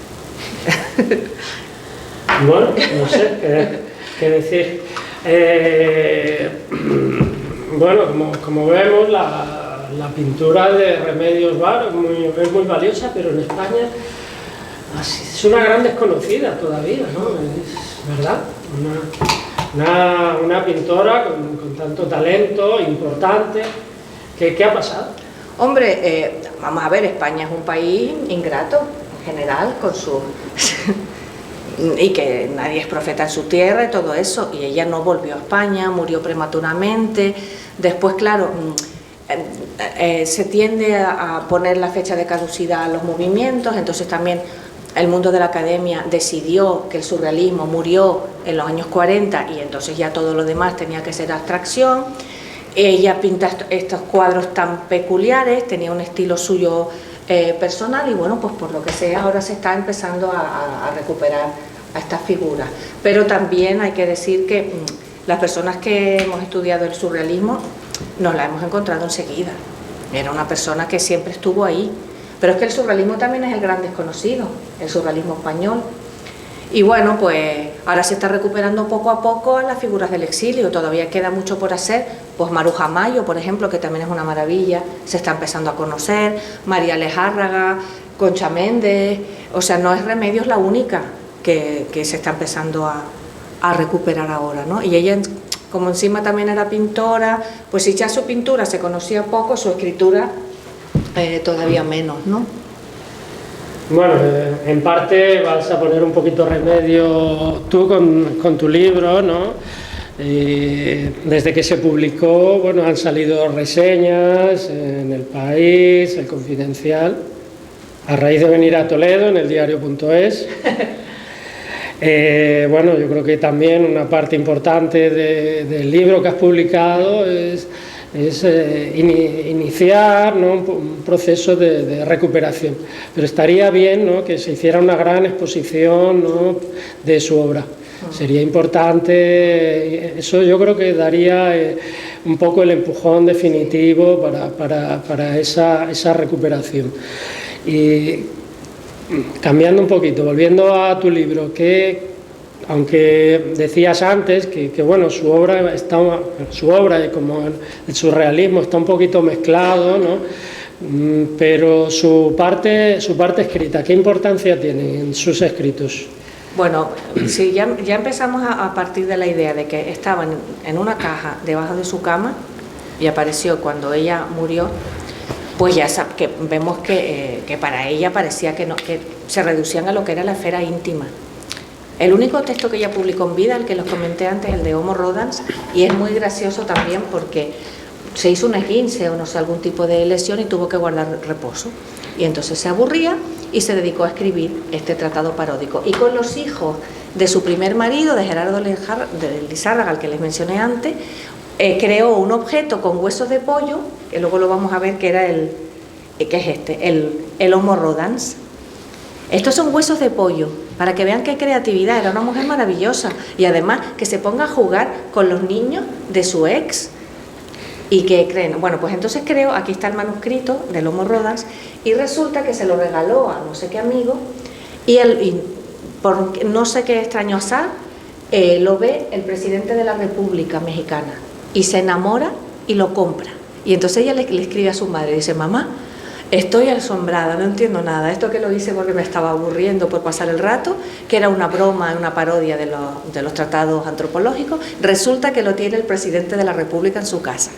[SPEAKER 1] Bueno, no sé qué decir. Bueno, como vemos, la pintura de Remedios Varo es muy valiosa, pero en España es una gran desconocida todavía, ¿no? Es verdad, una pintora con tanto talento, importante. ¿Qué ha pasado?
[SPEAKER 2] Hombre, vamos a ver, España es un país ingrato en general, con su y que nadie es profeta en su tierra y todo eso, y ella no volvió a España, murió prematuramente. Después, claro, se tiende a poner la fecha de caducidad a los movimientos, entonces también el mundo de la academia decidió que el surrealismo murió en los años 40 y entonces ya todo lo demás tenía que ser abstracción. Ella pinta estos cuadros tan peculiares, tenía un estilo suyo personal y bueno, pues por lo que sea ahora se está empezando a recuperar a estas figuras. Pero también hay que decir que las personas que hemos estudiado el surrealismo nos la hemos encontrado enseguida. Era una persona que siempre estuvo ahí. Pero es que el surrealismo también es el gran desconocido, el surrealismo español. Y bueno, pues ahora se está recuperando poco a poco las figuras del exilio, todavía queda mucho por hacer. Pues Maruja Mayo, por ejemplo, que también es una maravilla, se está empezando a conocer, María Lejárraga, Concha Méndez, o sea, no es Remedios la única que se está empezando a recuperar ahora, ¿no? Y ella, como encima también era pintora, pues si ya su pintura se conocía poco, su escritura todavía menos, ¿no?
[SPEAKER 1] Bueno, en parte vas a poner un poquito remedio tú con tu libro, ¿no? Desde que se publicó, bueno, han salido reseñas en El País, El Confidencial, a raíz de venir a Toledo, en el diario.es. Bueno, yo creo que también una parte importante del libro que has publicado es iniciar, ¿no?, un proceso de recuperación, pero estaría bien, ¿no?, que se hiciera una gran exposición, ¿no?, de su obra. Sería importante, eso yo creo que daría un poco el empujón definitivo para esa recuperación. Y cambiando un poquito, volviendo a tu libro, que aunque decías antes que bueno, su obra como el surrealismo está un poquito mezclado, ¿no? Pero su parte escrita, ¿qué importancia tiene en sus escritos?
[SPEAKER 2] Bueno, si ya empezamos a partir de la idea de que estaban en una caja debajo de su cama y apareció cuando ella murió, pues ya que vemos que para ella parecía que se reducían a lo que era la esfera íntima. El único texto que ella publicó en vida, el que los comenté antes, el de Homo Rodans, y es muy gracioso también porque se hizo un esguince o no sé, algún tipo de lesión y tuvo que guardar reposo. Y entonces se aburría y se dedicó a escribir este tratado paródico. Y con los hijos de su primer marido, de Gerardo de Lizárraga, al que les mencioné antes, creó un objeto con huesos de pollo, que luego lo vamos a ver que era el Homo Rodans. Estos son huesos de pollo, para que vean qué creatividad, era una mujer maravillosa, y además que se ponga a jugar con los niños de su ex, y que creen, bueno, pues entonces creo, aquí está el manuscrito del Homo Rodans, y resulta que se lo regaló a no sé qué amigo, y por no sé qué extraño azar, lo ve el presidente de la República Mexicana, y se enamora y lo compra. Y entonces ella le escribe a su madre, dice: mamá, estoy asombrada, no entiendo nada, esto que lo hice porque me estaba aburriendo por pasar el rato, que era una broma, una parodia de los tratados antropológicos, resulta que lo tiene el presidente de la República en su casa.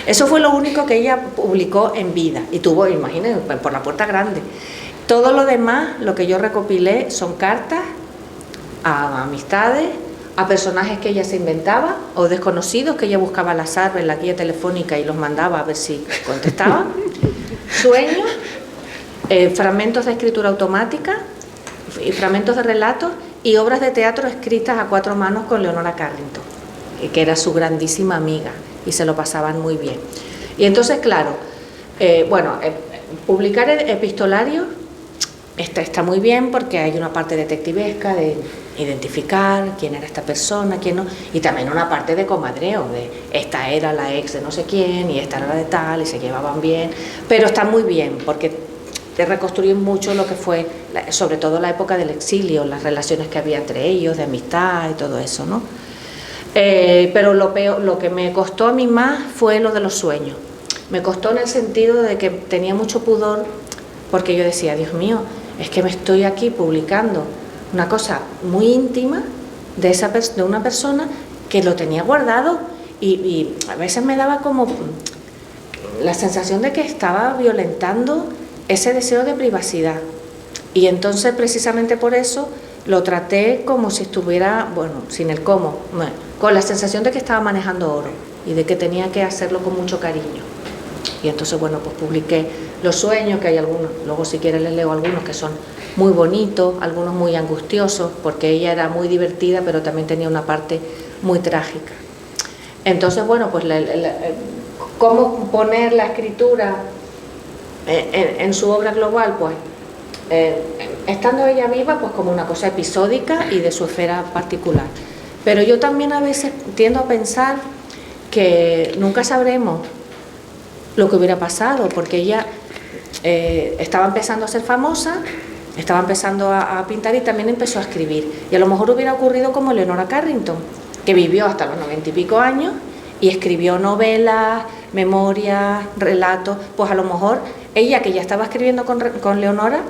[SPEAKER 2] Eso fue lo único que ella publicó en vida, y tuvo, imagínense, por la puerta grande. Todo lo demás, lo que yo recopilé, son cartas a amistades, a personajes que ella se inventaba, o desconocidos que ella buscaba al azar en la guía telefónica y los mandaba a ver si contestaban. Sueños, fragmentos de escritura automática, y fragmentos de relatos y obras de teatro escritas a 4 manos con Leonora Carrington, que era su grandísima amiga, y se lo pasaban muy bien. Y entonces, claro, publicar epistolario está muy bien porque hay una parte detectivesca de identificar quién era esta persona, quién no, y también una parte de comadreo, de esta era la ex de no sé quién y esta era la de tal, y se llevaban bien, pero está muy bien porque te reconstruyen mucho lo que fue, sobre todo la época del exilio, las relaciones que había entre ellos, de amistad y todo eso, ¿no? Pero lo que me costó a mí más fue lo de los sueños. Me costó en el sentido de que tenía mucho pudor, porque yo decía: Dios mío, es que me estoy aquí publicando una cosa muy íntima de una persona que lo tenía guardado, y a veces me daba como la sensación de que estaba violentando ese deseo de privacidad. Y entonces, precisamente por eso, lo traté como si estuviera, bueno, sin el cómo, con la sensación de que estaba manejando oro y de que tenía que hacerlo con mucho cariño. Y entonces, bueno, pues publiqué los sueños, que hay algunos, luego si quieres les leo algunos que son muy bonitos, algunos muy angustiosos, porque ella era muy divertida, pero también tenía una parte muy trágica. Entonces, bueno, pues cómo poner la escritura en su obra global, pues estando ella viva, pues como una cosa episódica y de su esfera particular. Pero yo también a veces tiendo a pensar que nunca sabremos lo que hubiera pasado, porque ella estaba empezando a ser famosa, estaba empezando a pintar y también empezó a escribir. Y a lo mejor hubiera ocurrido como Leonora Carrington, que vivió hasta los 90 y pico años y escribió novelas, memorias, relatos. Pues a lo mejor ella, que ya estaba escribiendo con Leonora,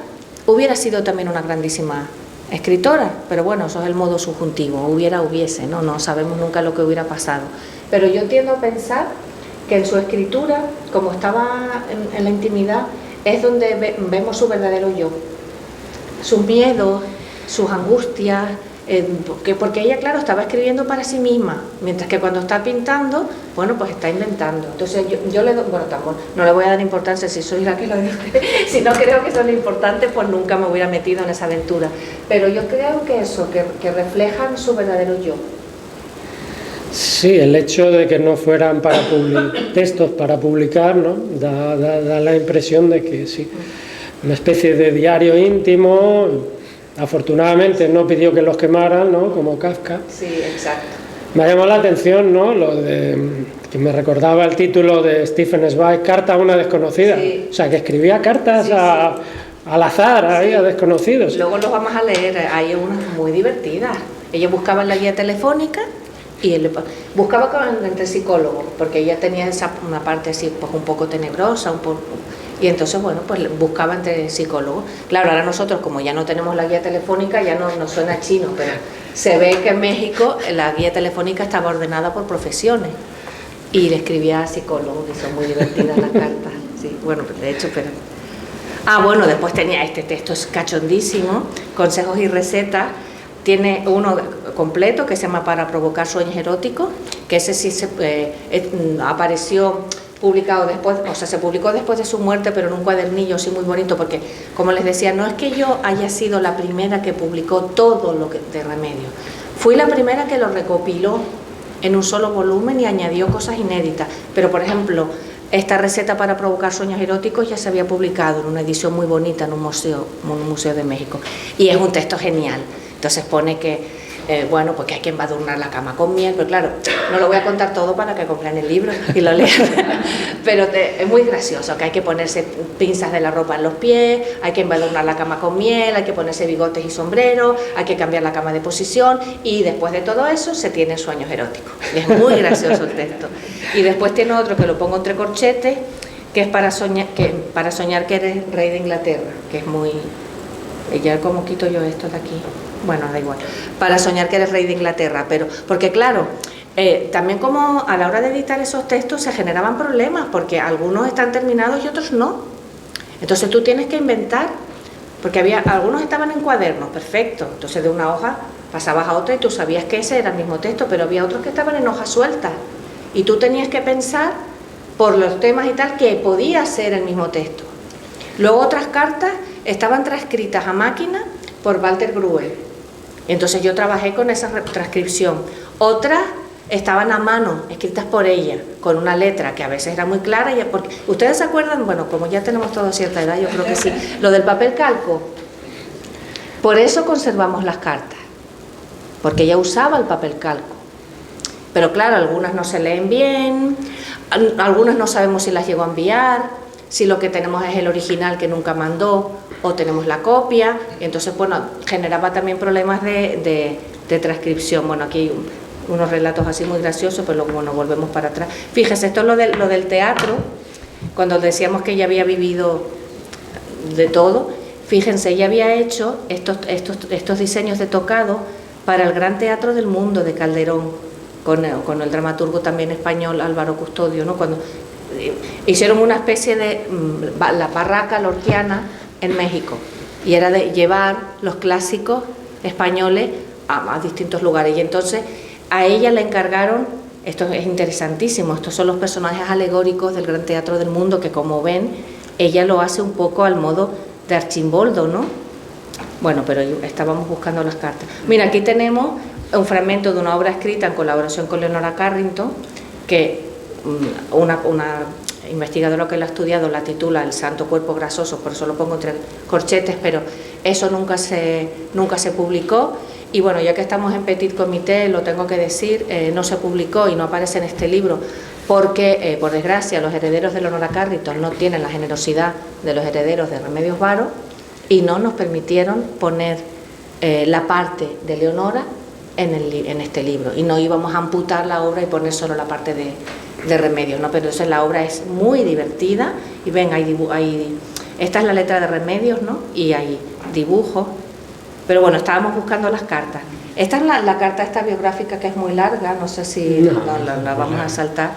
[SPEAKER 2] hubiera sido también una grandísima escritora, pero bueno, eso es el modo subjuntivo, hubiese, no sabemos nunca lo que hubiera pasado. Pero yo tiendo a pensar que en su escritura, como estaba en la intimidad, es donde vemos su verdadero yo, sus miedos, sus angustias, porque ella, claro, estaba escribiendo para sí misma, mientras que cuando está pintando, bueno, pues está inventando. Entonces yo le doy, bueno, tampoco, no le voy a dar importancia si soy la que lo dice, si no creo que son importantes, pues nunca me hubiera metido en esa aventura. Pero yo creo que eso, que reflejan su verdadero yo.
[SPEAKER 1] Sí, el hecho de que no fueran textos para publicar, ¿no? Da la impresión de que sí, una especie de diario íntimo. Afortunadamente no pidió que los quemaran, ¿no? Como Kafka.
[SPEAKER 2] Sí, exacto.
[SPEAKER 1] Me ha llamado la atención, ¿no? Lo de que me recordaba el título de Stephen Zweig, Carta a una desconocida. Sí. O sea, que escribía cartas al azar, ahí, a desconocidos.
[SPEAKER 2] Luego los vamos a leer, hay unas muy divertidas. Ella buscaba en la guía telefónica y él buscaba entre psicólogos, porque ella tenía una parte así pues un poco tenebrosa, y entonces bueno, pues buscaba entre psicólogos. Claro, ahora nosotros como ya no tenemos la guía telefónica ya no nos suena chino, pero se ve que en México la guía telefónica estaba ordenada por profesiones y le escribía a psicólogos, que son muy divertidas las cartas. Sí, bueno, de hecho, pero... bueno, después tenía este texto, es cachondísimo, consejos y recetas. Tiene uno completo que se llama Para provocar sueños eróticos, que ese sí apareció publicado después, o sea, se publicó después de su muerte, pero en un cuadernillo así muy bonito, porque, como les decía, no es que yo haya sido la primera que publicó todo lo de Remedios. Fui la primera que lo recopiló en un solo volumen y añadió cosas inéditas. Pero, por ejemplo, esta receta para provocar sueños eróticos ya se había publicado en una edición muy bonita en un museo de México. Y es un texto genial. Entonces pone que, bueno, pues que hay que embadurnar la cama con miel, pero claro, no lo voy a contar todo para que compren el libro y lo lean, pero es muy gracioso, que hay que ponerse pinzas de la ropa en los pies, hay que embadurnar la cama con miel, hay que ponerse bigotes y sombreros, hay que cambiar la cama de posición, y después de todo eso se tienen sueños eróticos. Y es muy gracioso el texto. Y después tiene otro que lo pongo entre corchetes, que es para soñar que eres rey de Inglaterra, que es muy... Ya como quito yo esto de aquí, bueno, da igual, para soñar que eres rey de Inglaterra, pero porque claro, también como a la hora de editar esos textos se generaban problemas, porque algunos están terminados y otros no. Entonces tú tienes que inventar, porque algunos estaban en cuadernos, perfecto, entonces de una hoja pasabas a otra y tú sabías que ese era el mismo texto, pero había otros que estaban en hojas sueltas y tú tenías que pensar por los temas y tal que podía ser el mismo texto. Luego otras cartas estaban transcritas a máquina por Walter Bruegel. Entonces yo trabajé con esa transcripción. Otras estaban a mano, escritas por ella, con una letra que a veces era muy clara. Porque, ¿ustedes se acuerdan? Bueno, como ya tenemos toda cierta edad, yo creo que sí. Lo del papel calco. Por eso conservamos las cartas, porque ella usaba el papel calco. Pero claro, algunas no se leen bien, algunas no sabemos si las llegó a enviar, si lo que tenemos es el original que nunca mandó, o tenemos la copia, y entonces, bueno, generaba también problemas de transcripción. Bueno, aquí hay unos relatos así muy graciosos, pero luego, bueno, volvemos para atrás. Fíjese, esto es lo del teatro, cuando decíamos que ella había vivido de todo. Fíjense, ella había hecho estos diseños de tocado para el Gran Teatro del Mundo de Calderón, con el dramaturgo también español Álvaro Custodio, ¿no? Cuando hicieron una especie de la barraca lorquiana en México, y era de llevar los clásicos españoles a distintos lugares, y entonces a ella le encargaron, esto es interesantísimo, estos son los personajes alegóricos del Gran Teatro del Mundo, que como ven, ella lo hace un poco al modo de Archimboldo, ¿no? Bueno, pero estábamos buscando las cartas. Mira, aquí tenemos un fragmento de una obra escrita en colaboración con Leonora Carrington, que una investigadora que lo ha estudiado la titula El santo cuerpo grasoso, por eso lo pongo entre corchetes, pero eso nunca se publicó. Y bueno, ya que estamos en Petit Comité, lo tengo que decir, no se publicó y no aparece en este libro porque, por desgracia, los herederos de Leonora Carrington no tienen la generosidad de los herederos de Remedios Varo y no nos permitieron poner la parte de Leonora en este libro, y no íbamos a amputar la obra y poner solo la parte de Remedios, ¿no? Pero entonces la obra es muy divertida, y ven, esta es la letra de Remedios, ¿no? Y hay dibujos, pero bueno, estábamos buscando las cartas. Esta es la carta esta biográfica, que es muy larga, no sé si la vamos a saltar.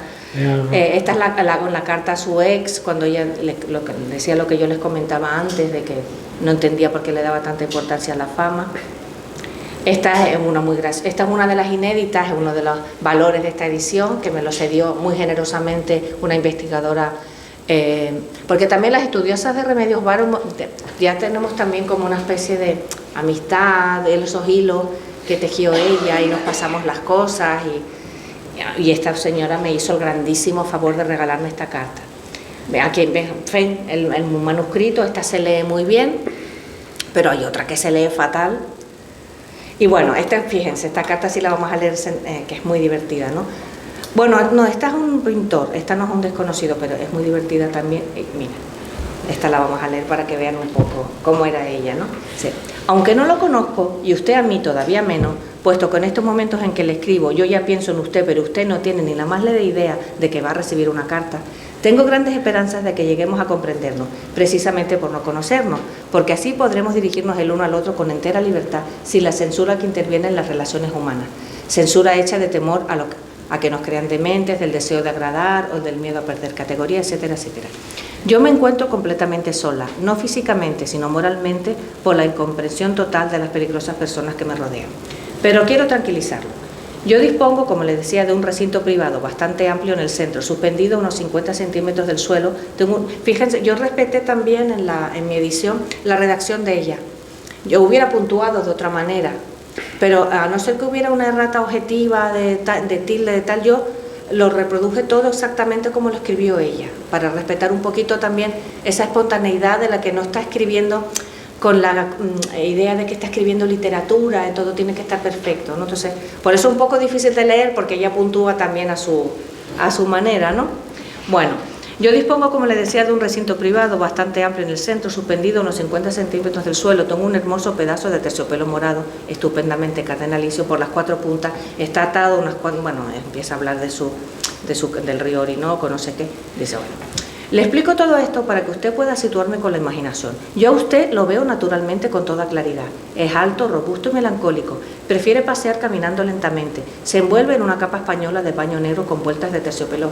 [SPEAKER 2] Esta es la carta a su ex, cuando ella decía lo que yo les comentaba antes, de que no entendía por qué le daba tanta importancia a la fama. Esta es una de las inéditas, es uno de los valores de esta edición, que me lo cedió muy generosamente una investigadora, porque también las estudiosas de Remedios Varo ya tenemos también como una especie de amistad, de esos hilos que tejió ella, y nos pasamos las cosas, y esta señora me hizo el grandísimo favor de regalarme esta carta. Aquí ven el manuscrito, esta se lee muy bien, pero hay otra que se lee fatal. Y bueno, fíjense, esta carta sí la vamos a leer, que es muy divertida, ¿no? Bueno, no, esta es un pintor, esta no es un desconocido, pero es muy divertida también. Mira, Esta la vamos a leer para que vean un poco cómo era ella, ¿no? Sí. Aunque no lo conozco, y usted a mí todavía menos, puesto que en estos momentos en que le escribo yo ya pienso en usted, pero usted no tiene ni la más leve idea de que va a recibir una carta, tengo grandes esperanzas de que lleguemos a comprendernos, precisamente por no conocernos, porque así podremos dirigirnos el uno al otro con entera libertad, sin la censura que interviene en las relaciones humanas. Censura hecha de temor a que nos crean dementes, del deseo de agradar o del miedo a perder categoría, etcétera, etcétera. Yo me encuentro completamente sola, no físicamente, sino moralmente, por la incomprensión total de las peligrosas personas que me rodean. Pero quiero tranquilizarlo. Yo dispongo, como les decía, de un recinto privado bastante amplio en el centro, suspendido a unos 50 centímetros del suelo. Fíjense, yo respeté también en mi edición la redacción de ella. Yo hubiera puntuado de otra manera, pero a no ser que hubiera una errata objetiva de tilde, de tal, yo lo reproduje todo exactamente como lo escribió ella, para respetar un poquito también esa espontaneidad de la que no está escribiendo con la idea de que está escribiendo literatura, todo tiene que estar perfecto, ¿no? Entonces, por eso es un poco difícil de leer, porque ella puntúa también a su manera, ¿no? Bueno, yo dispongo, como les decía, de un recinto privado bastante amplio en el centro, suspendido a unos 50 centímetros del suelo. Tengo un hermoso pedazo de terciopelo morado, estupendamente cardenalicio por las 4 puntas, está atado unas cuantas, bueno, empieza a hablar del río Orinoco, no sé qué, dice, bueno. Le explico todo esto para que usted pueda situarme con la imaginación. Yo a usted lo veo naturalmente con toda claridad. Es alto, robusto y melancólico. Prefiere pasear caminando lentamente. Se envuelve en una capa española de paño negro con vueltas de terciopelo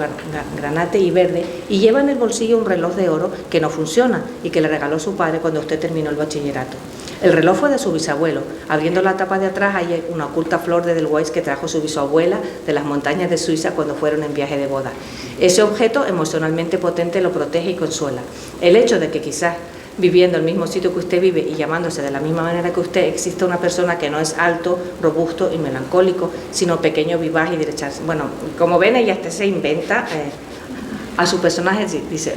[SPEAKER 2] granate y verde y lleva en el bolsillo un reloj de oro que no funciona y que le regaló su padre cuando usted terminó el bachillerato. El reloj fue de su bisabuelo. Abriendo la tapa de atrás hay una oculta flor de Edelweiss que trajo su bisabuela de las montañas de Suiza cuando fueron en viaje de boda. Ese objeto emocionalmente potente lo protege y consuela. El hecho de que quizás viviendo en el mismo sitio que usted vive y llamándose de la misma manera que usted, existe una persona que no es alto, robusto y melancólico, sino pequeño, vivaz y derechado. Bueno, como ven, ella se inventa a su personaje, dice: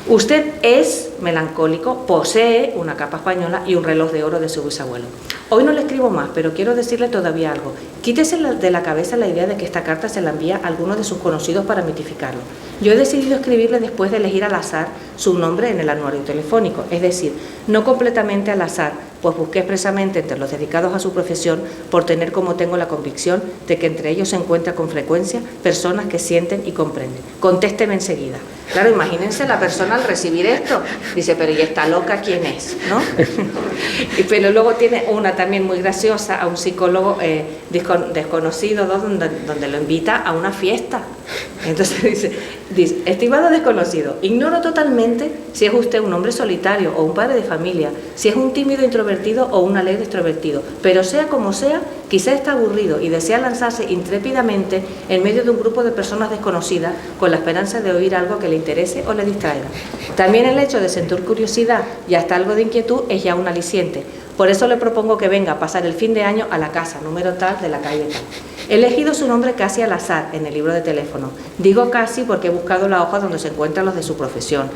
[SPEAKER 2] usted es melancólico, posee una capa española y un reloj de oro de su bisabuelo. Hoy no le escribo más, pero quiero decirle todavía algo. Quítese de la cabeza la idea de que esta carta se la envía a alguno de sus conocidos para mitificarlo. Yo he decidido escribirle después de elegir al azar su nombre en el anuario telefónico, es decir, no completamente al azar, pues busqué expresamente entre los dedicados a su profesión por tener como tengo la convicción de que entre ellos se encuentra con frecuencia personas que sienten y comprenden. Contésteme enseguida. Claro, imagínense la persona al recibir esto, dice, pero ¿y esta loca quién es? ¿No? Pero luego tiene una también muy graciosa a un psicólogo desconocido donde lo invita a una fiesta. Entonces dice, estimado desconocido, ignoro totalmente si es usted un hombre solitario o un padre de familia, si es un tímido introvertido o un alegre extrovertido, pero sea como sea, quizá está aburrido y desea lanzarse intrépidamente en medio de un grupo de personas desconocidas con la esperanza de oír algo que le interese o le distraiga. También el hecho de sentir curiosidad y hasta algo de inquietud es ya un aliciente. Por eso le propongo que venga a pasar el fin de año a la casa número tal de la calle tal. He elegido su nombre casi al azar en el libro de teléfono. Digo casi porque he buscado la hoja donde se encuentran los de su profesión.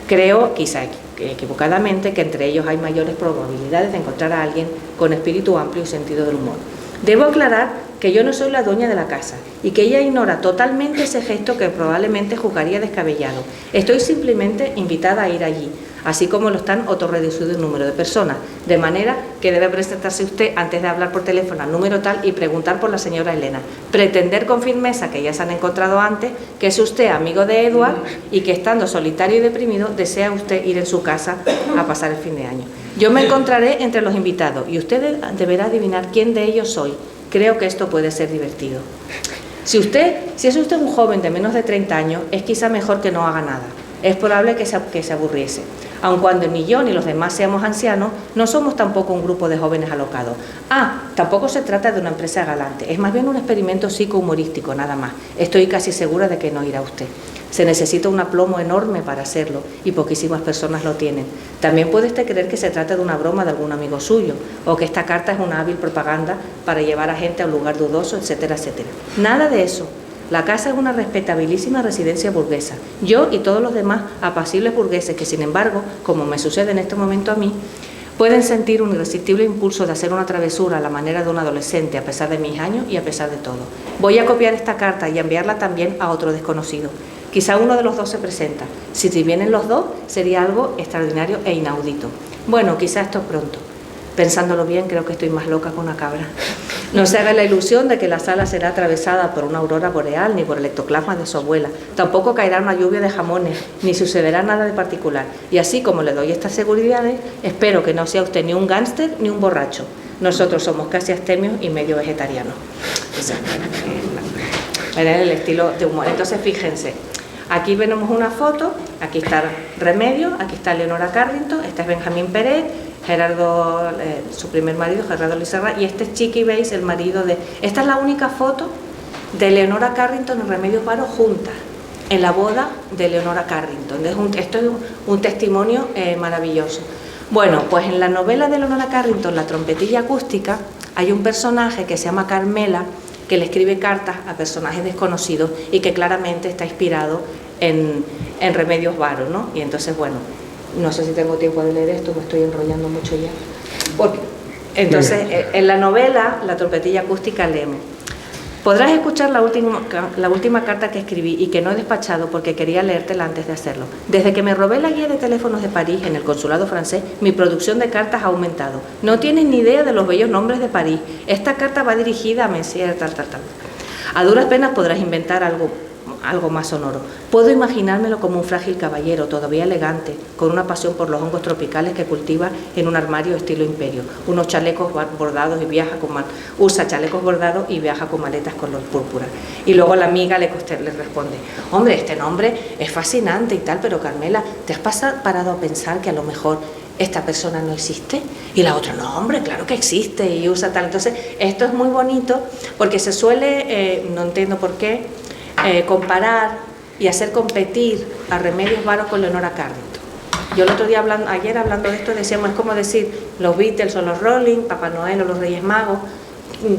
[SPEAKER 2] Creo, quizá equivocadamente, que entre ellos hay mayores probabilidades de encontrar a alguien con espíritu amplio y sentido del humor. Debo aclarar que yo no soy la dueña de la casa y que ella ignora totalmente ese gesto que probablemente juzgaría descabellado. Estoy simplemente invitada a ir allí, así como lo están otro reducido número de personas, de manera que debe presentarse usted antes de hablar por teléfono al número tal y preguntar por la señora Elena. Pretender con firmeza, que ya se han encontrado antes, que es usted amigo de Edward y que estando solitario y deprimido desea usted ir en su casa a pasar el fin de año. Yo me encontraré entre los invitados y usted deberá adivinar quién de ellos soy. Creo que esto puede ser divertido. Si es usted un joven de menos de 30 años, es quizá mejor que no haga nada. Es probable que se aburriese. Aun cuando ni yo ni los demás seamos ancianos, no somos tampoco un grupo de jóvenes alocados. Tampoco se trata de una empresa galante, es más bien un experimento psicohumorístico, nada más. Estoy casi segura de que no irá usted. Se necesita un aplomo enorme para hacerlo y poquísimas personas lo tienen. También puede usted creer que se trata de una broma de algún amigo suyo o que esta carta es una hábil propaganda para llevar a gente a un lugar dudoso, etcétera, etcétera. Nada de eso. La casa es una respetabilísima residencia burguesa. Yo y todos los demás apacibles burgueses que, sin embargo, como me sucede en este momento a mí, pueden sentir un irresistible impulso de hacer una travesura a la manera de un adolescente a pesar de mis años y a pesar de todo. Voy a copiar esta carta y enviarla también a otro desconocido. Quizá uno de los dos se presenta. Si vienen los dos, sería algo extraordinario e inaudito. Bueno, quizá esto pronto. Pensándolo bien, creo que estoy más loca que una cabra. No se haga la ilusión de que la sala será atravesada por una aurora boreal ni por el ectoplasma de su abuela. Tampoco caerá una lluvia de jamones, ni sucederá nada de particular. Y así como le doy estas seguridades, espero que no sea usted ni un gángster ni un borracho. Nosotros somos casi abstemios y medio vegetarianos. Era el estilo de humor. Entonces, fíjense, aquí vemos una foto, aquí está Remedios, aquí está Leonora Carrington, este es Benjamín Pérez, Gerardo, su primer marido, Gerardo Lizarra, y este es Chiqui Bates, el marido de... Esta es la única foto de Leonora Carrington y Remedios Varo juntas, en la boda de Leonora Carrington. Esto es un testimonio maravilloso. Bueno, pues en la novela de Leonora Carrington, La trompetilla acústica, hay un personaje que se llama Carmela, que le escribe cartas a personajes desconocidos y que claramente está inspirado en Remedios Varo, ¿no? Y entonces, bueno, no sé si tengo tiempo de leer esto, me estoy enrollando mucho ya. Entonces, en la novela, La trompetilla acústica, leemos: podrás escuchar la última carta que escribí y que no he despachado porque quería leértela antes de hacerlo. Desde que me robé la guía de teléfonos de París en el consulado francés, mi producción de cartas ha aumentado. No tienes ni idea de los bellos nombres de París. Esta carta va dirigida a Monsieur tal. A duras penas podrás inventar algo más sonoro. Puedo imaginármelo como un frágil caballero, todavía elegante, con una pasión por los hongos tropicales que cultiva en un armario estilo imperio. Unos chalecos bordados y usa chalecos bordados y viaja con maletas color púrpura. Y luego la amiga le responde: hombre, este nombre es fascinante y tal, pero Carmela, ¿te has parado a pensar que a lo mejor esta persona no existe? Y la otra: no, hombre, claro que existe y usa tal. Entonces, esto es muy bonito porque se suele, no entiendo por qué, comparar y hacer competir a Remedios Varo con Leonora Carrington. Yo el otro día, ayer hablando de esto, decíamos, es como decir los Beatles o los Rolling, Papá Noel o los Reyes Magos.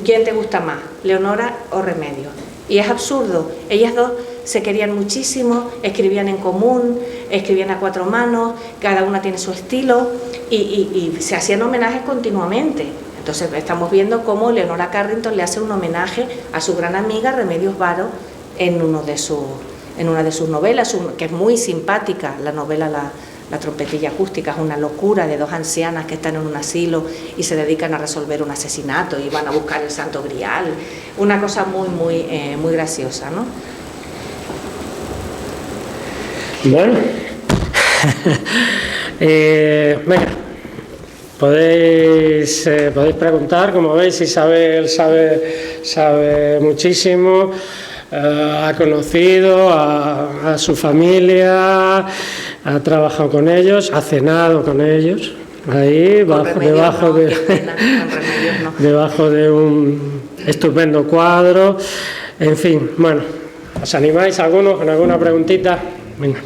[SPEAKER 2] ¿Quién te gusta más, Leonora o Remedios? Y es absurdo. Ellas dos se querían muchísimo, escribían en común, escribían a cuatro manos, cada una tiene su estilo y se hacían homenajes continuamente. Entonces estamos viendo cómo Leonora Carrington le hace un homenaje a su gran amiga Remedios Varo en una de sus novelas, que es muy simpática, la novela La trompetilla acústica. Es una locura de dos ancianas que están en un asilo y se dedican a resolver un asesinato y van a buscar el Santo Grial. Una cosa muy graciosa, ¿no?
[SPEAKER 1] Bueno, venga, podéis preguntar. Como veis, Isabel sabe muchísimo. Ha conocido a su familia, ha trabajado con ellos, ha cenado con ellos, ahí debajo de un estupendo cuadro. En fin, bueno, ¿os animáis algunos con alguna preguntita? Venga.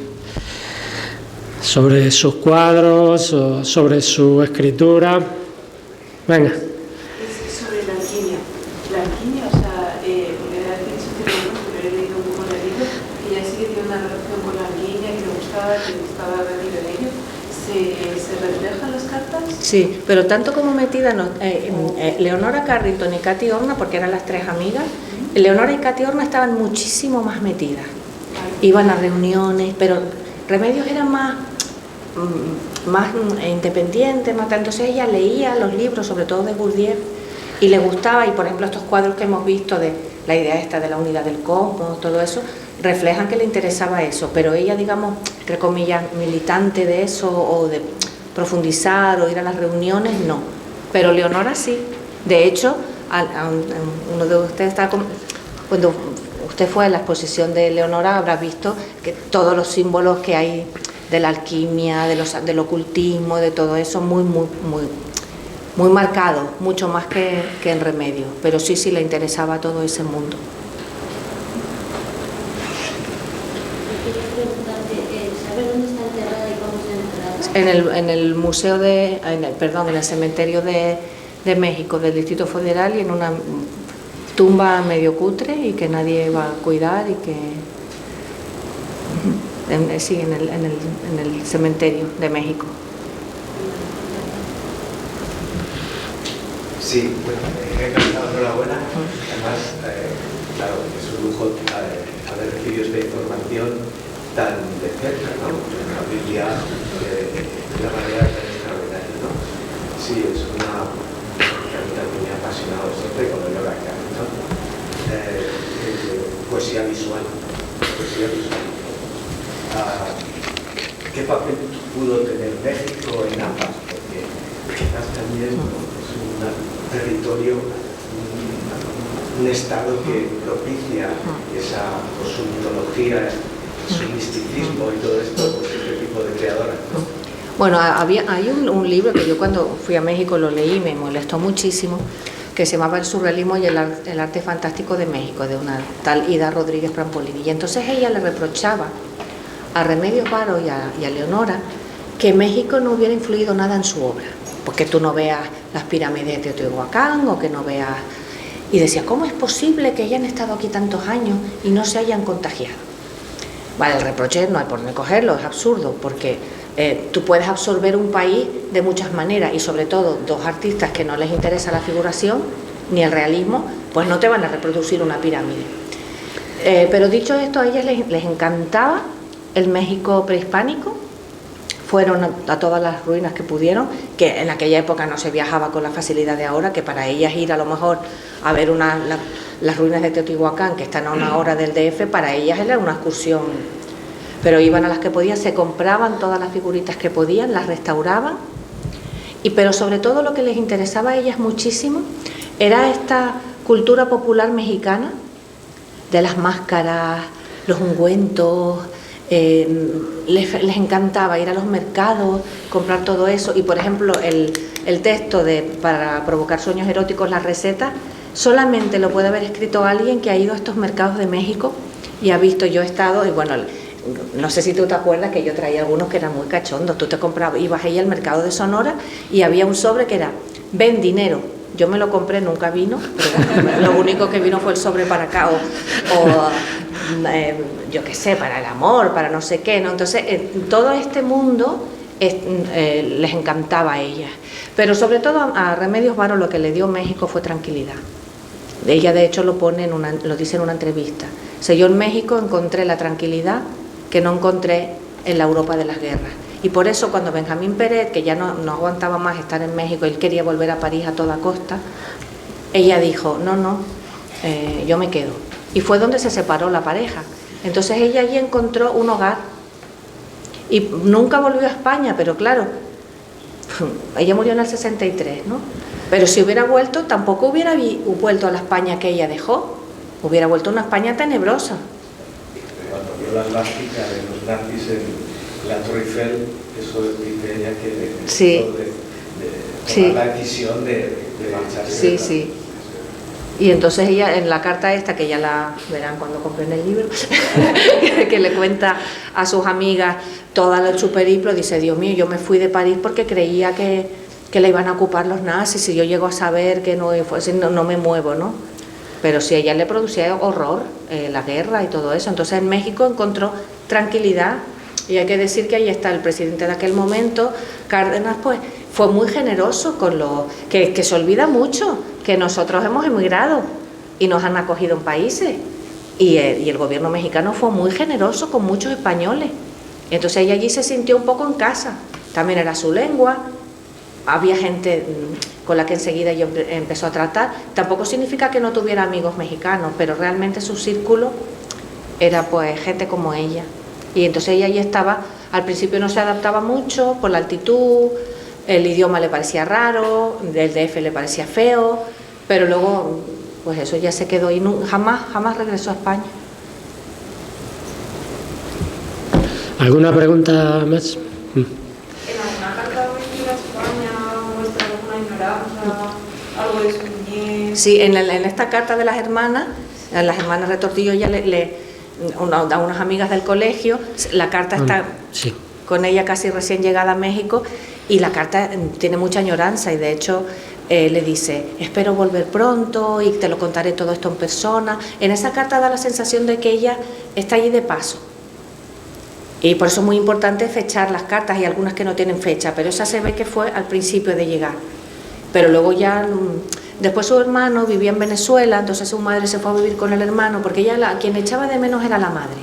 [SPEAKER 1] Sobre sus cuadros o sobre su escritura. Venga.
[SPEAKER 3] Sobre la alquimia. La alquimia, o sea, me ha dicho que he leído un poco el libro, que ella sí que tiene una relación con la alquimia, que le gustaba venir en ello. ¿Se reflejan las cartas?
[SPEAKER 2] Sí, pero tanto como metida, no, Leonora Carrington y Katy Horna, porque eran las tres amigas, Leonora y Katy Horna estaban muchísimo más metidas. Iban a reuniones, pero Remedios era más independiente, más tanto. Entonces ella leía los libros, sobre todo de Gurdjieff, y le gustaba, y por ejemplo estos cuadros que hemos visto de la idea esta de la unidad del cosmos, todo eso, reflejan que le interesaba eso, pero ella, digamos, entre comillas, militante de eso, o de profundizar o ir a las reuniones, no. Pero Leonora sí. De hecho, uno de ustedes cuando usted fue a la exposición de Leonora, habrá visto que todos los símbolos que hay de la alquimia, del ocultismo, de todo eso, muy marcado, mucho más que en Remedios. Pero sí le interesaba todo ese mundo.
[SPEAKER 4] ¿Sabes dónde está enterrada y cómo está enterrada?
[SPEAKER 2] En el museo en el cementerio de México, del Distrito Federal, y en una tumba medio cutre y que nadie va a cuidar, y que sí, en el cementerio de México.
[SPEAKER 5] Sí, bueno, enhorabuena. Además, claro, es un lujo haber recibido esta información tan de cerca, ¿no? En la Biblia, de una manera tan extraordinaria, ¿no? Sí, es una que a mí también me ha apasionado siempre cuando leo la carta, ¿no? Poesía visual. Poesía visual. ¿Qué papel pudo tener México en ambas? Porque quizás también es un territorio, un estado que propicia esa, pues, su mitología, su misticismo y todo esto, pues este tipo de creadoras, ¿no?
[SPEAKER 2] Bueno, hay un libro que yo cuando fui a México lo leí y me molestó muchísimo, que se llamaba El surrealismo y el arte fantástico de México, de una tal Ida Rodríguez Prampolini. Y entonces ella le reprochaba a Remedios Varo y a Leonora que México no hubiera influido nada en su obra, porque tú no veas las pirámides de Teotihuacán o que no veas... Y decía, ¿cómo es posible que hayan estado aquí tantos años y no se hayan contagiado? Vale, el reproche no hay por dónde cogerlo, es absurdo, porque tú puedes absorber un país de muchas maneras y sobre todo dos artistas que no les interesa la figuración ni el realismo, pues no te van a reproducir una pirámide. Pero dicho esto, a ellas les encantaba el México prehispánico, fueron a todas las ruinas que pudieron, que en aquella época no se viajaba con la facilidad de ahora, que para ellas ir a lo mejor a ver las ruinas de Teotihuacán, que están a una hora del DF, para ellas era una excursión, pero iban a las que podían, se compraban todas las figuritas que podían, las restauraban, pero sobre todo lo que les interesaba a ellas muchísimo era esta cultura popular mexicana, de las máscaras, los ungüentos. Les encantaba ir a los mercados, comprar todo eso, y por ejemplo el texto para provocar sueños eróticos, las recetas, solamente lo puede haber escrito alguien que ha ido a estos mercados de México y ha visto. Yo he estado, y bueno, no sé si tú te acuerdas que yo traía algunos que eran muy cachondos. Tú te comprabas, ibas ahí al mercado de Sonora y había un sobre que era ven dinero. Yo me lo compré, nunca vino, pero lo único que vino fue el sobre para acá, yo qué sé, para el amor, para no sé qué, ¿no? Entonces, todo este mundo les encantaba a ellas. Pero sobre todo a Remedios Varo lo que le dio México fue tranquilidad. Ella de hecho lo dice en una entrevista. O sea, yo en México encontré la tranquilidad que no encontré en la Europa de las guerras. Y por eso cuando Benjamín Pérez, que ya no aguantaba más estar en México, él quería volver a París a toda costa, ella dijo, no, yo me quedo. Y fue donde se separó la pareja. Entonces ella allí encontró un hogar y nunca volvió a España, pero claro, ella murió en el 63, ¿no? Pero si hubiera vuelto, tampoco hubiera vuelto a la España que ella dejó, hubiera vuelto a una España tenebrosa.
[SPEAKER 5] Cuando vio la plástica de los nazis en la Torre Eiffel, eso dice ella que
[SPEAKER 2] sí.
[SPEAKER 5] de la decisión de marcharse.
[SPEAKER 2] Sí. Y entonces ella, en la carta esta, que ya la verán cuando compren el libro, que le cuenta a sus amigas todo su periplo, dice, Dios mío, yo me fui de París porque creía que la iban a ocupar los nazis, y yo llego a saber que no me muevo, ¿no? Pero sí, a ella le producía horror la guerra y todo eso. Entonces en México encontró tranquilidad, y hay que decir que ahí está el presidente de aquel momento, Cárdenas, pues fue muy generoso con que se olvida mucho que nosotros hemos emigrado y nos han acogido en países, y el gobierno mexicano fue muy generoso con muchos españoles. Entonces ella allí se sintió un poco en casa, también era su lengua, había gente con la que enseguida ella empezó a tratar. Tampoco significa que no tuviera amigos mexicanos, pero realmente su círculo era pues gente como ella. Y entonces ella allí estaba, al principio no se adaptaba mucho por la altitud, el idioma le parecía raro, el DF le parecía feo, pero luego pues eso ya se quedó y jamás regresó a España.
[SPEAKER 1] ¿Alguna pregunta más?
[SPEAKER 3] ¿En alguna carta venida a España muestra alguna ignorancia, algo de su niñez?
[SPEAKER 2] Sí, en esta carta de las hermanas Retortillo, ella a unas amigas del colegio, la carta está
[SPEAKER 1] sí.
[SPEAKER 2] Con ella casi recién llegada a México, y la carta tiene mucha añoranza, y de hecho le dice, espero volver pronto y te lo contaré todo esto en persona. En esa carta da la sensación de que ella está allí de paso, y por eso es muy importante fechar las cartas. Hay algunas que no tienen fecha, pero esa se ve que fue al principio de llegar, pero luego ya Después su hermano vivía en Venezuela, entonces su madre se fue a vivir con el hermano, porque ella quien echaba de menos era la madre,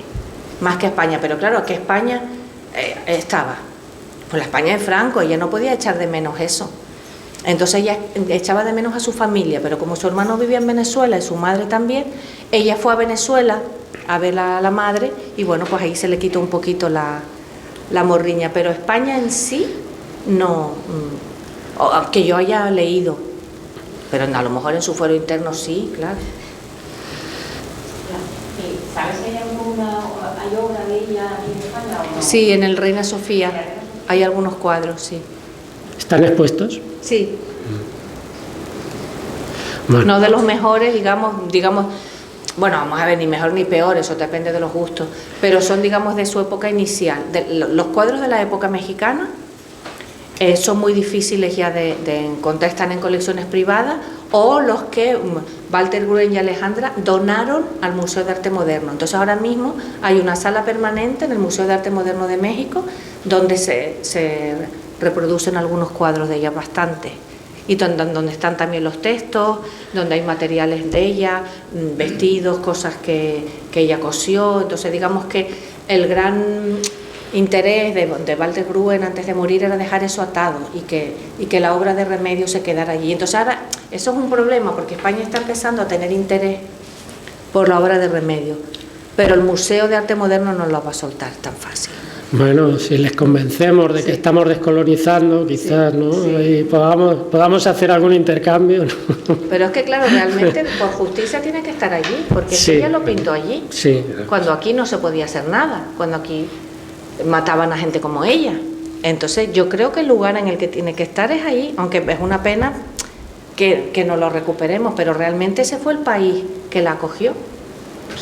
[SPEAKER 2] más que España. Pero claro, que España estaba, pues la España de Franco, ella no podía echar de menos eso. Entonces ella echaba de menos a su familia, pero como su hermano vivía en Venezuela y su madre también, ella fue a Venezuela a ver a la madre y bueno, pues ahí se le quitó un poquito la morriña. Pero España en sí, no, que yo haya leído, pero a lo mejor en su fuero interno sí, claro.
[SPEAKER 4] ¿Sabes si hay obra de ella en España o no?
[SPEAKER 2] Sí, en el Reina Sofía hay algunos cuadros, sí.
[SPEAKER 1] ¿Están expuestos?
[SPEAKER 2] Sí.
[SPEAKER 1] Bueno.
[SPEAKER 2] No de los mejores, digamos, bueno, vamos a ver, ni mejor ni peor, eso depende de los gustos, pero son, digamos, de su época inicial. Los cuadros de la época mexicana son muy difíciles ya de encontrar, están en colecciones privadas, o los que Walter Gruen y Alejandra donaron al Museo de Arte Moderno. Entonces ahora mismo hay una sala permanente en el Museo de Arte Moderno de México donde se reproducen algunos cuadros de ella bastante, y donde están también los textos, donde hay materiales de ella, vestidos, cosas que ella cosió. Entonces digamos que el gran interés de Walter Gruen antes de morir era dejar eso atado y que la obra de Remedios se quedara allí. Entonces ahora eso es un problema porque España está empezando a tener interés por la obra de Remedios, pero el Museo de Arte Moderno no lo va a soltar tan fácil.
[SPEAKER 1] Bueno, si les convencemos de que estamos descolonizando, quizás, ¿no?
[SPEAKER 2] Sí.
[SPEAKER 1] Y podamos hacer algún intercambio, ¿no?
[SPEAKER 2] Pero es que claro, realmente por justicia tiene que estar allí, porque
[SPEAKER 1] Sí.
[SPEAKER 2] ella lo pintó allí,
[SPEAKER 1] Sí.
[SPEAKER 2] cuando aquí no se podía hacer nada, cuando aquí mataban a gente como ella. Entonces yo creo que el lugar en el que tiene que estar es ahí, aunque es una pena que no lo recuperemos, pero realmente ese fue el país que la acogió.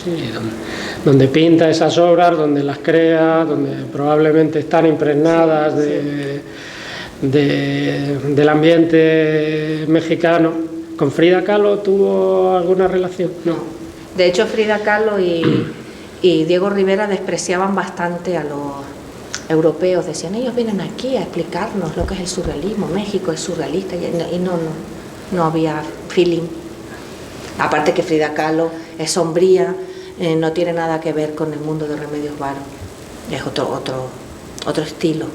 [SPEAKER 1] Sí, donde pinta esas obras, donde las crea, donde probablemente están impregnadas del ambiente mexicano. ¿Con Frida Kahlo tuvo alguna relación? No.
[SPEAKER 2] De hecho, Frida Kahlo y Diego Rivera despreciaban bastante a los europeos. Decían, ellos vienen aquí a explicarnos lo que es el surrealismo, México es surrealista, y no había feeling. Aparte que Frida Kahlo es sombría, no tiene nada que ver con el mundo de Remedios Varo, es otro estilo.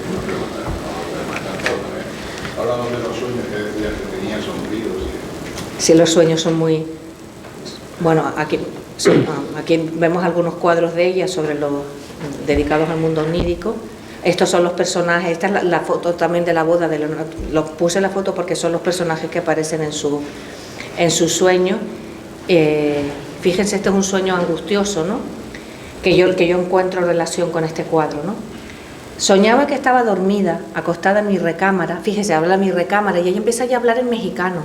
[SPEAKER 6] Una pregunta, hablamos de los sueños que decías que tenía sombríos.
[SPEAKER 2] Sí, los sueños son muy... Bueno, aquí vemos algunos cuadros de ella sobre los dedicados al mundo onírico. Estos son los personajes, esta es la foto también de la boda de Leonardo. Los puse la foto porque son los personajes que aparecen en su sueño. Fíjense, este es un sueño angustioso, ¿no? Que yo encuentro relación con este cuadro, ¿no? Soñaba que estaba dormida, acostada en mi recámara. Fíjese, habla mi recámara y ella empieza ya a hablar en mexicano.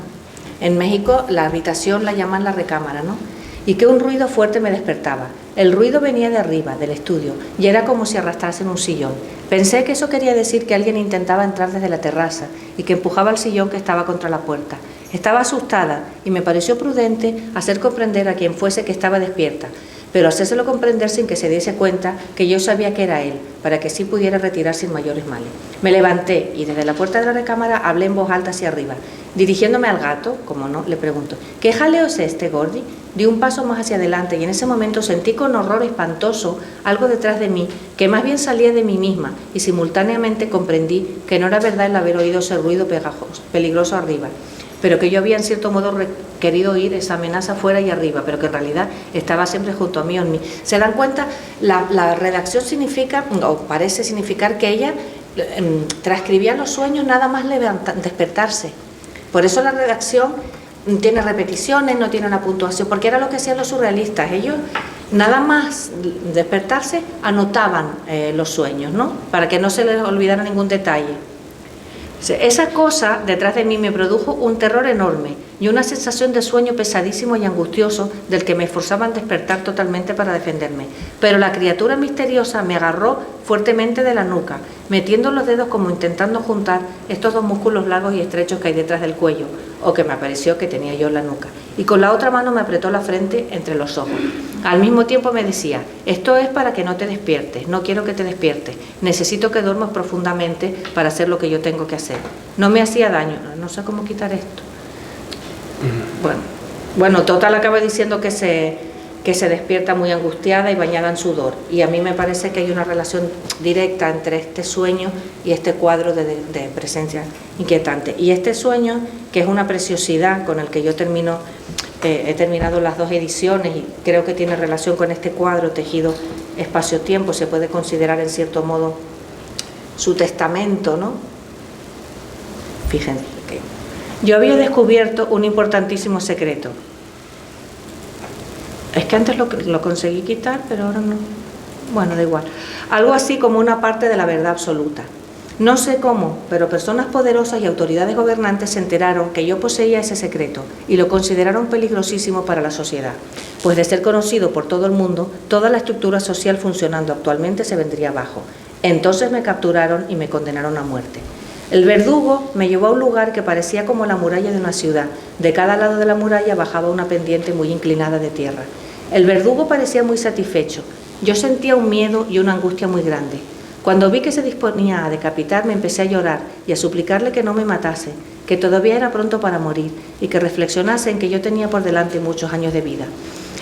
[SPEAKER 2] En México la habitación la llaman la recámara, ¿no? Y que un ruido fuerte me despertaba. El ruido venía de arriba, del estudio, y era como si arrastrase en un sillón. Pensé que eso quería decir que alguien intentaba entrar desde la terraza y que empujaba el sillón que estaba contra la puerta. Estaba asustada y me pareció prudente hacer comprender a quien fuese que estaba despierta, pero hacérselo comprender sin que se diese cuenta que yo sabía que era él, para que sí pudiera retirar sin mayores males. Me levanté y desde la puerta de la recámara hablé en voz alta hacia arriba. Dirigiéndome al gato, como no, le pregunto, ¿qué jaleo es este, Gordy? Di un paso más hacia adelante y en ese momento sentí con horror espantoso algo detrás de mí, que más bien salía de mí misma, y simultáneamente comprendí que no era verdad el haber oído ese ruido peligroso arriba, pero que yo había en cierto modo querido oír esa amenaza fuera y arriba, pero que en realidad estaba siempre junto a mí o en mí. ¿Se dan cuenta? La redacción significa, o parece significar, que ella transcribía los sueños nada más despertarse. Por eso la redacción tiene repeticiones, no tiene una puntuación, porque era lo que hacían los surrealistas. Ellos, nada más despertarse, anotaban los sueños, ¿no? Para que no se les olvidara ningún detalle. Esa cosa detrás de mí me produjo un terror enorme. y una sensación de sueño pesadísimo y angustioso del que me esforzaba en despertar totalmente para defenderme. Pero la criatura misteriosa me agarró fuertemente de la nuca, metiendo los dedos como intentando juntar estos dos músculos largos y estrechos que hay detrás del cuello, o que me pareció que tenía yo en la nuca, y con la otra mano me apretó la frente entre los ojos. Al mismo tiempo me decía: esto es para que no te despiertes, no quiero que te despiertes, necesito que duermas profundamente para hacer lo que yo tengo que hacer. No me hacía daño, no sé cómo quitar esto. Bueno, total, acaba diciendo que se despierta muy angustiada y bañada en sudor, y a mí me parece que hay una relación directa entre este sueño y este cuadro de presencia inquietante. Y este sueño, que es una preciosidad con el que yo he terminado las dos ediciones, y creo que tiene relación con este cuadro tejido espacio-tiempo, se puede considerar en cierto modo su testamento, ¿no? Fíjense que yo había descubierto un importantísimo secreto. Es que antes lo conseguí quitar, pero ahora no. Bueno, da igual. Algo así como una parte de la verdad absoluta. No sé cómo, pero personas poderosas y autoridades gobernantes se enteraron que yo poseía ese secreto y lo consideraron peligrosísimo para la sociedad, pues de ser conocido por todo el mundo, toda la estructura social funcionando actualmente se vendría abajo. Entonces me capturaron y me condenaron a muerte. El verdugo me llevó a un lugar que parecía como la muralla de una ciudad. De cada lado de la muralla bajaba una pendiente muy inclinada de tierra. El verdugo parecía muy satisfecho. Yo sentía un miedo y una angustia muy grande. Cuando vi que se disponía a decapitarme, empecé a llorar y a suplicarle que no me matase, que todavía era pronto para morir y que reflexionase en que yo tenía por delante muchos años de vida.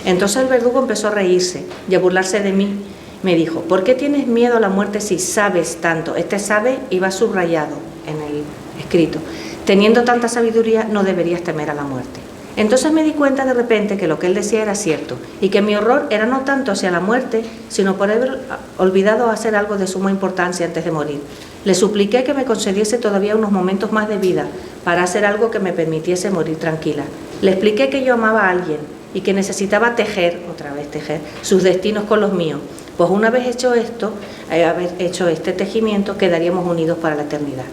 [SPEAKER 2] Entonces el verdugo empezó a reírse y a burlarse de mí. Me dijo: ¿por qué tienes miedo a la muerte si sabes tanto? Este sabe iba subrayado en el escrito. Teniendo tanta sabiduría, no deberías temer a la muerte. Entonces me di cuenta de repente que lo que él decía era cierto y que mi horror era no tanto hacia la muerte, sino por haber olvidado hacer algo de suma importancia antes de morir. Le supliqué que me concediese todavía unos momentos más de vida para hacer algo que me permitiese morir tranquila. Le expliqué que yo amaba a alguien y que necesitaba tejer, otra vez tejer, sus destinos con los míos. Pues una vez hecho esto, haber hecho este tejimiento, quedaríamos unidos para la eternidad.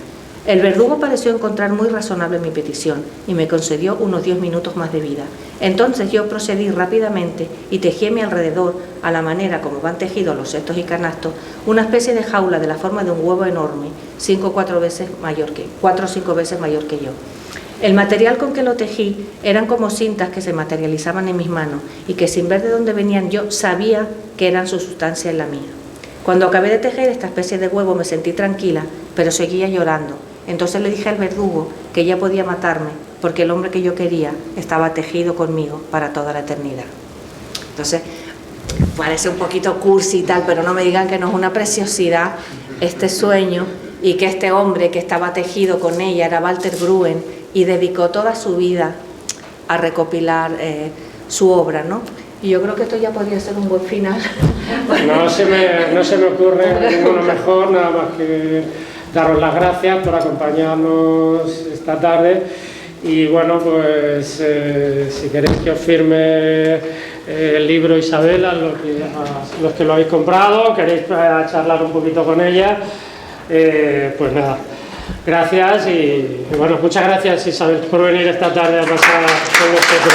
[SPEAKER 2] El verdugo pareció encontrar muy razonable mi petición y me concedió unos 10 minutos más de vida. Entonces yo procedí rápidamente y tejí a mi alrededor, a la manera como van tejidos los cestos y canastos, una especie de jaula de la forma de un huevo enorme, 4 o 5 veces mayor que yo. El material con que lo tejí eran como cintas que se materializaban en mis manos y que, sin ver de dónde venían, yo sabía que eran su sustancia en la mía. Cuando acabé de tejer esta especie de huevo me sentí tranquila, pero seguía llorando. Entonces le dije al verdugo que ya podía matarme porque el hombre que yo quería estaba tejido conmigo para toda la eternidad. Entonces, parece un poquito cursi y tal, pero no me digan que no es una preciosidad este sueño, y que este hombre que estaba tejido con ella era Walter Gruen y dedicó toda su vida a recopilar su obra, ¿no? Y yo creo que esto ya podría ser un buen final.
[SPEAKER 1] No se me ocurre ninguno mejor, nada más que daros las gracias por acompañarnos esta tarde. Y bueno, pues si queréis que os firme el libro Isabela, los que lo habéis comprado, queréis charlar un poquito con ella, pues nada, gracias. Y bueno, muchas gracias, Isabel, por venir esta tarde a pasar con nosotros.